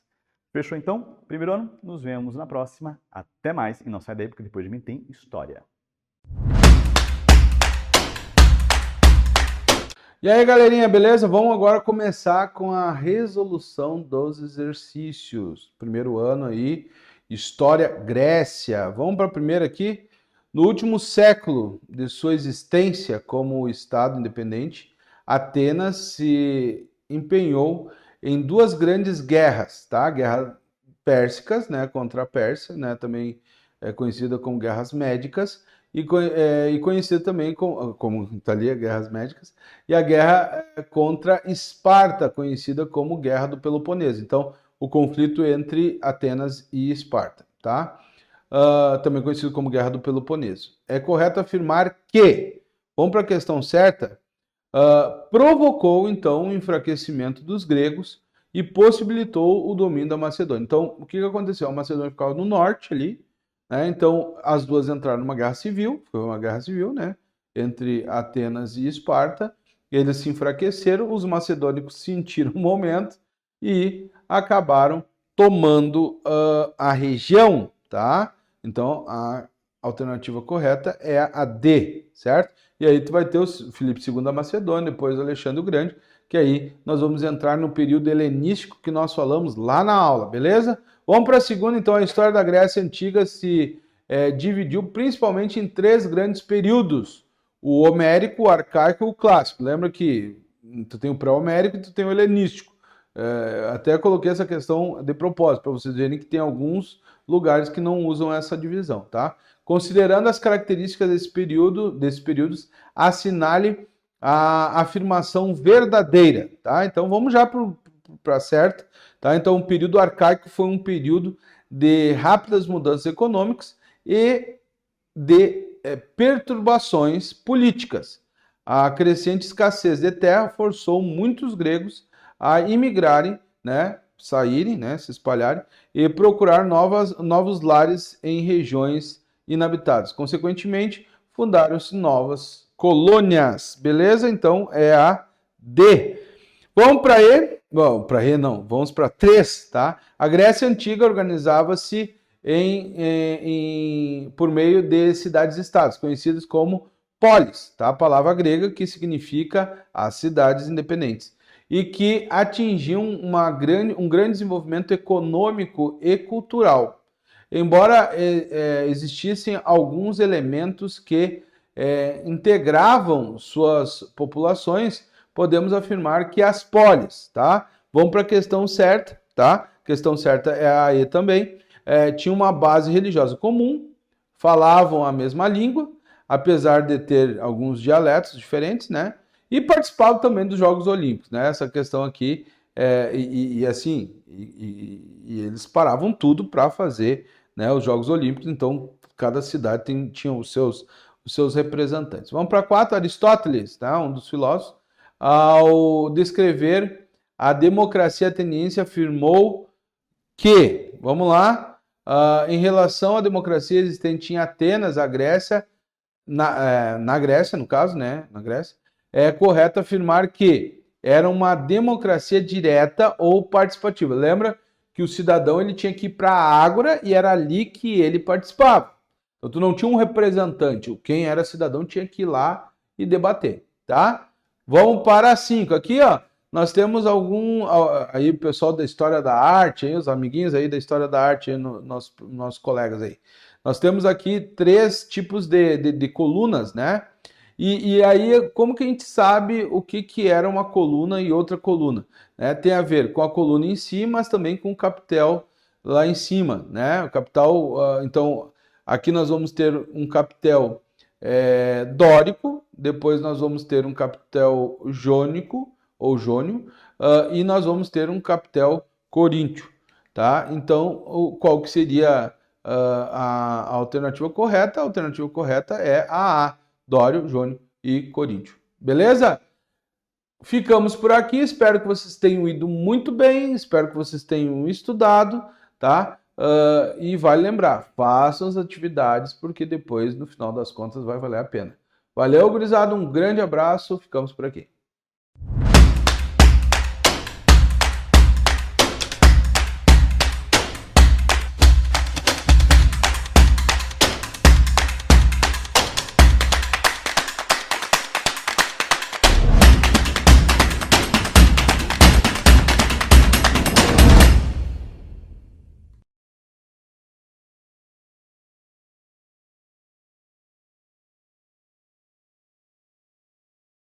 Fechou então? Primeiro ano, nos vemos na próxima. Até mais. E não sai daí, porque depois de mim tem história. E aí, galerinha, beleza? Vamos agora começar com a resolução dos exercícios. Primeiro ano aí, História Grécia. Vamos para a primeira aqui. No último século de sua existência como Estado independente, Atenas se empenhou em 2 grandes guerras, tá? Guerra pérsicas, né, contra a Pérsia, né, também é conhecida como Guerras Médicas, e conhecida também como Italia, Guerras Médicas, e a guerra contra Esparta, conhecida como Guerra do Peloponeso. Então, o conflito entre Atenas e Esparta, tá? Também conhecido como Guerra do Peloponeso. É correto afirmar que, vamos para a questão certa, provocou, então, o enfraquecimento dos gregos e possibilitou o domínio da Macedônia. Então, o que aconteceu? A Macedônia ficava no norte ali, né? Então, as duas entraram numa guerra civil, foi uma guerra civil, né, entre Atenas e Esparta. Eles se enfraqueceram, os macedônicos sentiram o momento e acabaram tomando a região, tá? Então, a alternativa correta é a D, certo? E aí tu vai ter o Filipe II da Macedônia, depois o Alexandre o Grande, que aí nós vamos entrar no período helenístico que nós falamos lá na aula, beleza? Vamos para a segunda, então. A história da Grécia Antiga se dividiu principalmente em 3 grandes períodos: o homérico, o arcaico e o clássico. Lembra que tu tem o pré-homérico e tu tem o helenístico. Até coloquei essa questão de propósito, para vocês verem que tem alguns lugares que não usam essa divisão, tá? Considerando as características desses períodos, assinale a afirmação verdadeira, tá? Então vamos já para certo, tá? Então o período arcaico foi um período de rápidas mudanças econômicas e de perturbações políticas. A crescente escassez de terra forçou muitos gregos a imigrarem, né, saírem, né, se espalharem e procurar novos lares em regiões inabitadas. Consequentemente, fundaram-se novas colônias. Beleza? Então é a D. Vamos para E? Bom, para E não, vamos para 3, tá? A Grécia Antiga organizava-se por meio de cidades-estados, conhecidas como polis, tá? A palavra grega que significa as cidades independentes, e que atingiam um grande desenvolvimento econômico e cultural. Embora existissem alguns elementos que integravam suas populações, podemos afirmar que as polis, tá? Vamos para a questão certa, tá? A questão certa é a E também. Tinha uma base religiosa comum, falavam a mesma língua, apesar de ter alguns dialetos diferentes, né? E participavam também dos Jogos Olímpicos, né? Essa questão aqui, e eles paravam tudo para fazer, né, os Jogos Olímpicos. Então cada cidade tinha os seus representantes. Vamos para 4, Aristóteles, tá? Um dos filósofos, ao descrever a democracia ateniense, afirmou que, vamos lá, em relação à democracia existente em Atenas, a Grécia, na Grécia, no caso, né, na Grécia, é correto afirmar que era uma democracia direta ou participativa. Lembra que o cidadão ele tinha que ir para a ágora e era ali que ele participava. Então tu não tinha um representante, quem era cidadão tinha que ir lá e debater, tá? Vamos para 5. Aqui, ó, nós temos aí o pessoal da história da arte, aí, os amiguinhos aí da história da arte, aí, nossos colegas aí. Nós temos aqui 3 tipos de colunas, né? E aí, como que a gente sabe o que era uma coluna e outra coluna? Né? Tem a ver com a coluna em si, mas também com o capitel lá em cima, né? O capital, então, aqui nós vamos ter um capitel dórico, depois nós vamos ter um capitel jônico, ou jônio, e nós vamos ter um capitel coríntio, tá? Então, qual que seria a alternativa correta? A alternativa correta é a A, dório, jônio e coríntio. Beleza? Ficamos por aqui, espero que vocês tenham ido muito bem, espero que vocês tenham estudado, tá? E vale lembrar, façam as atividades, porque depois, no final das contas, vai valer a pena. Valeu, gurizada, um grande abraço, ficamos por aqui.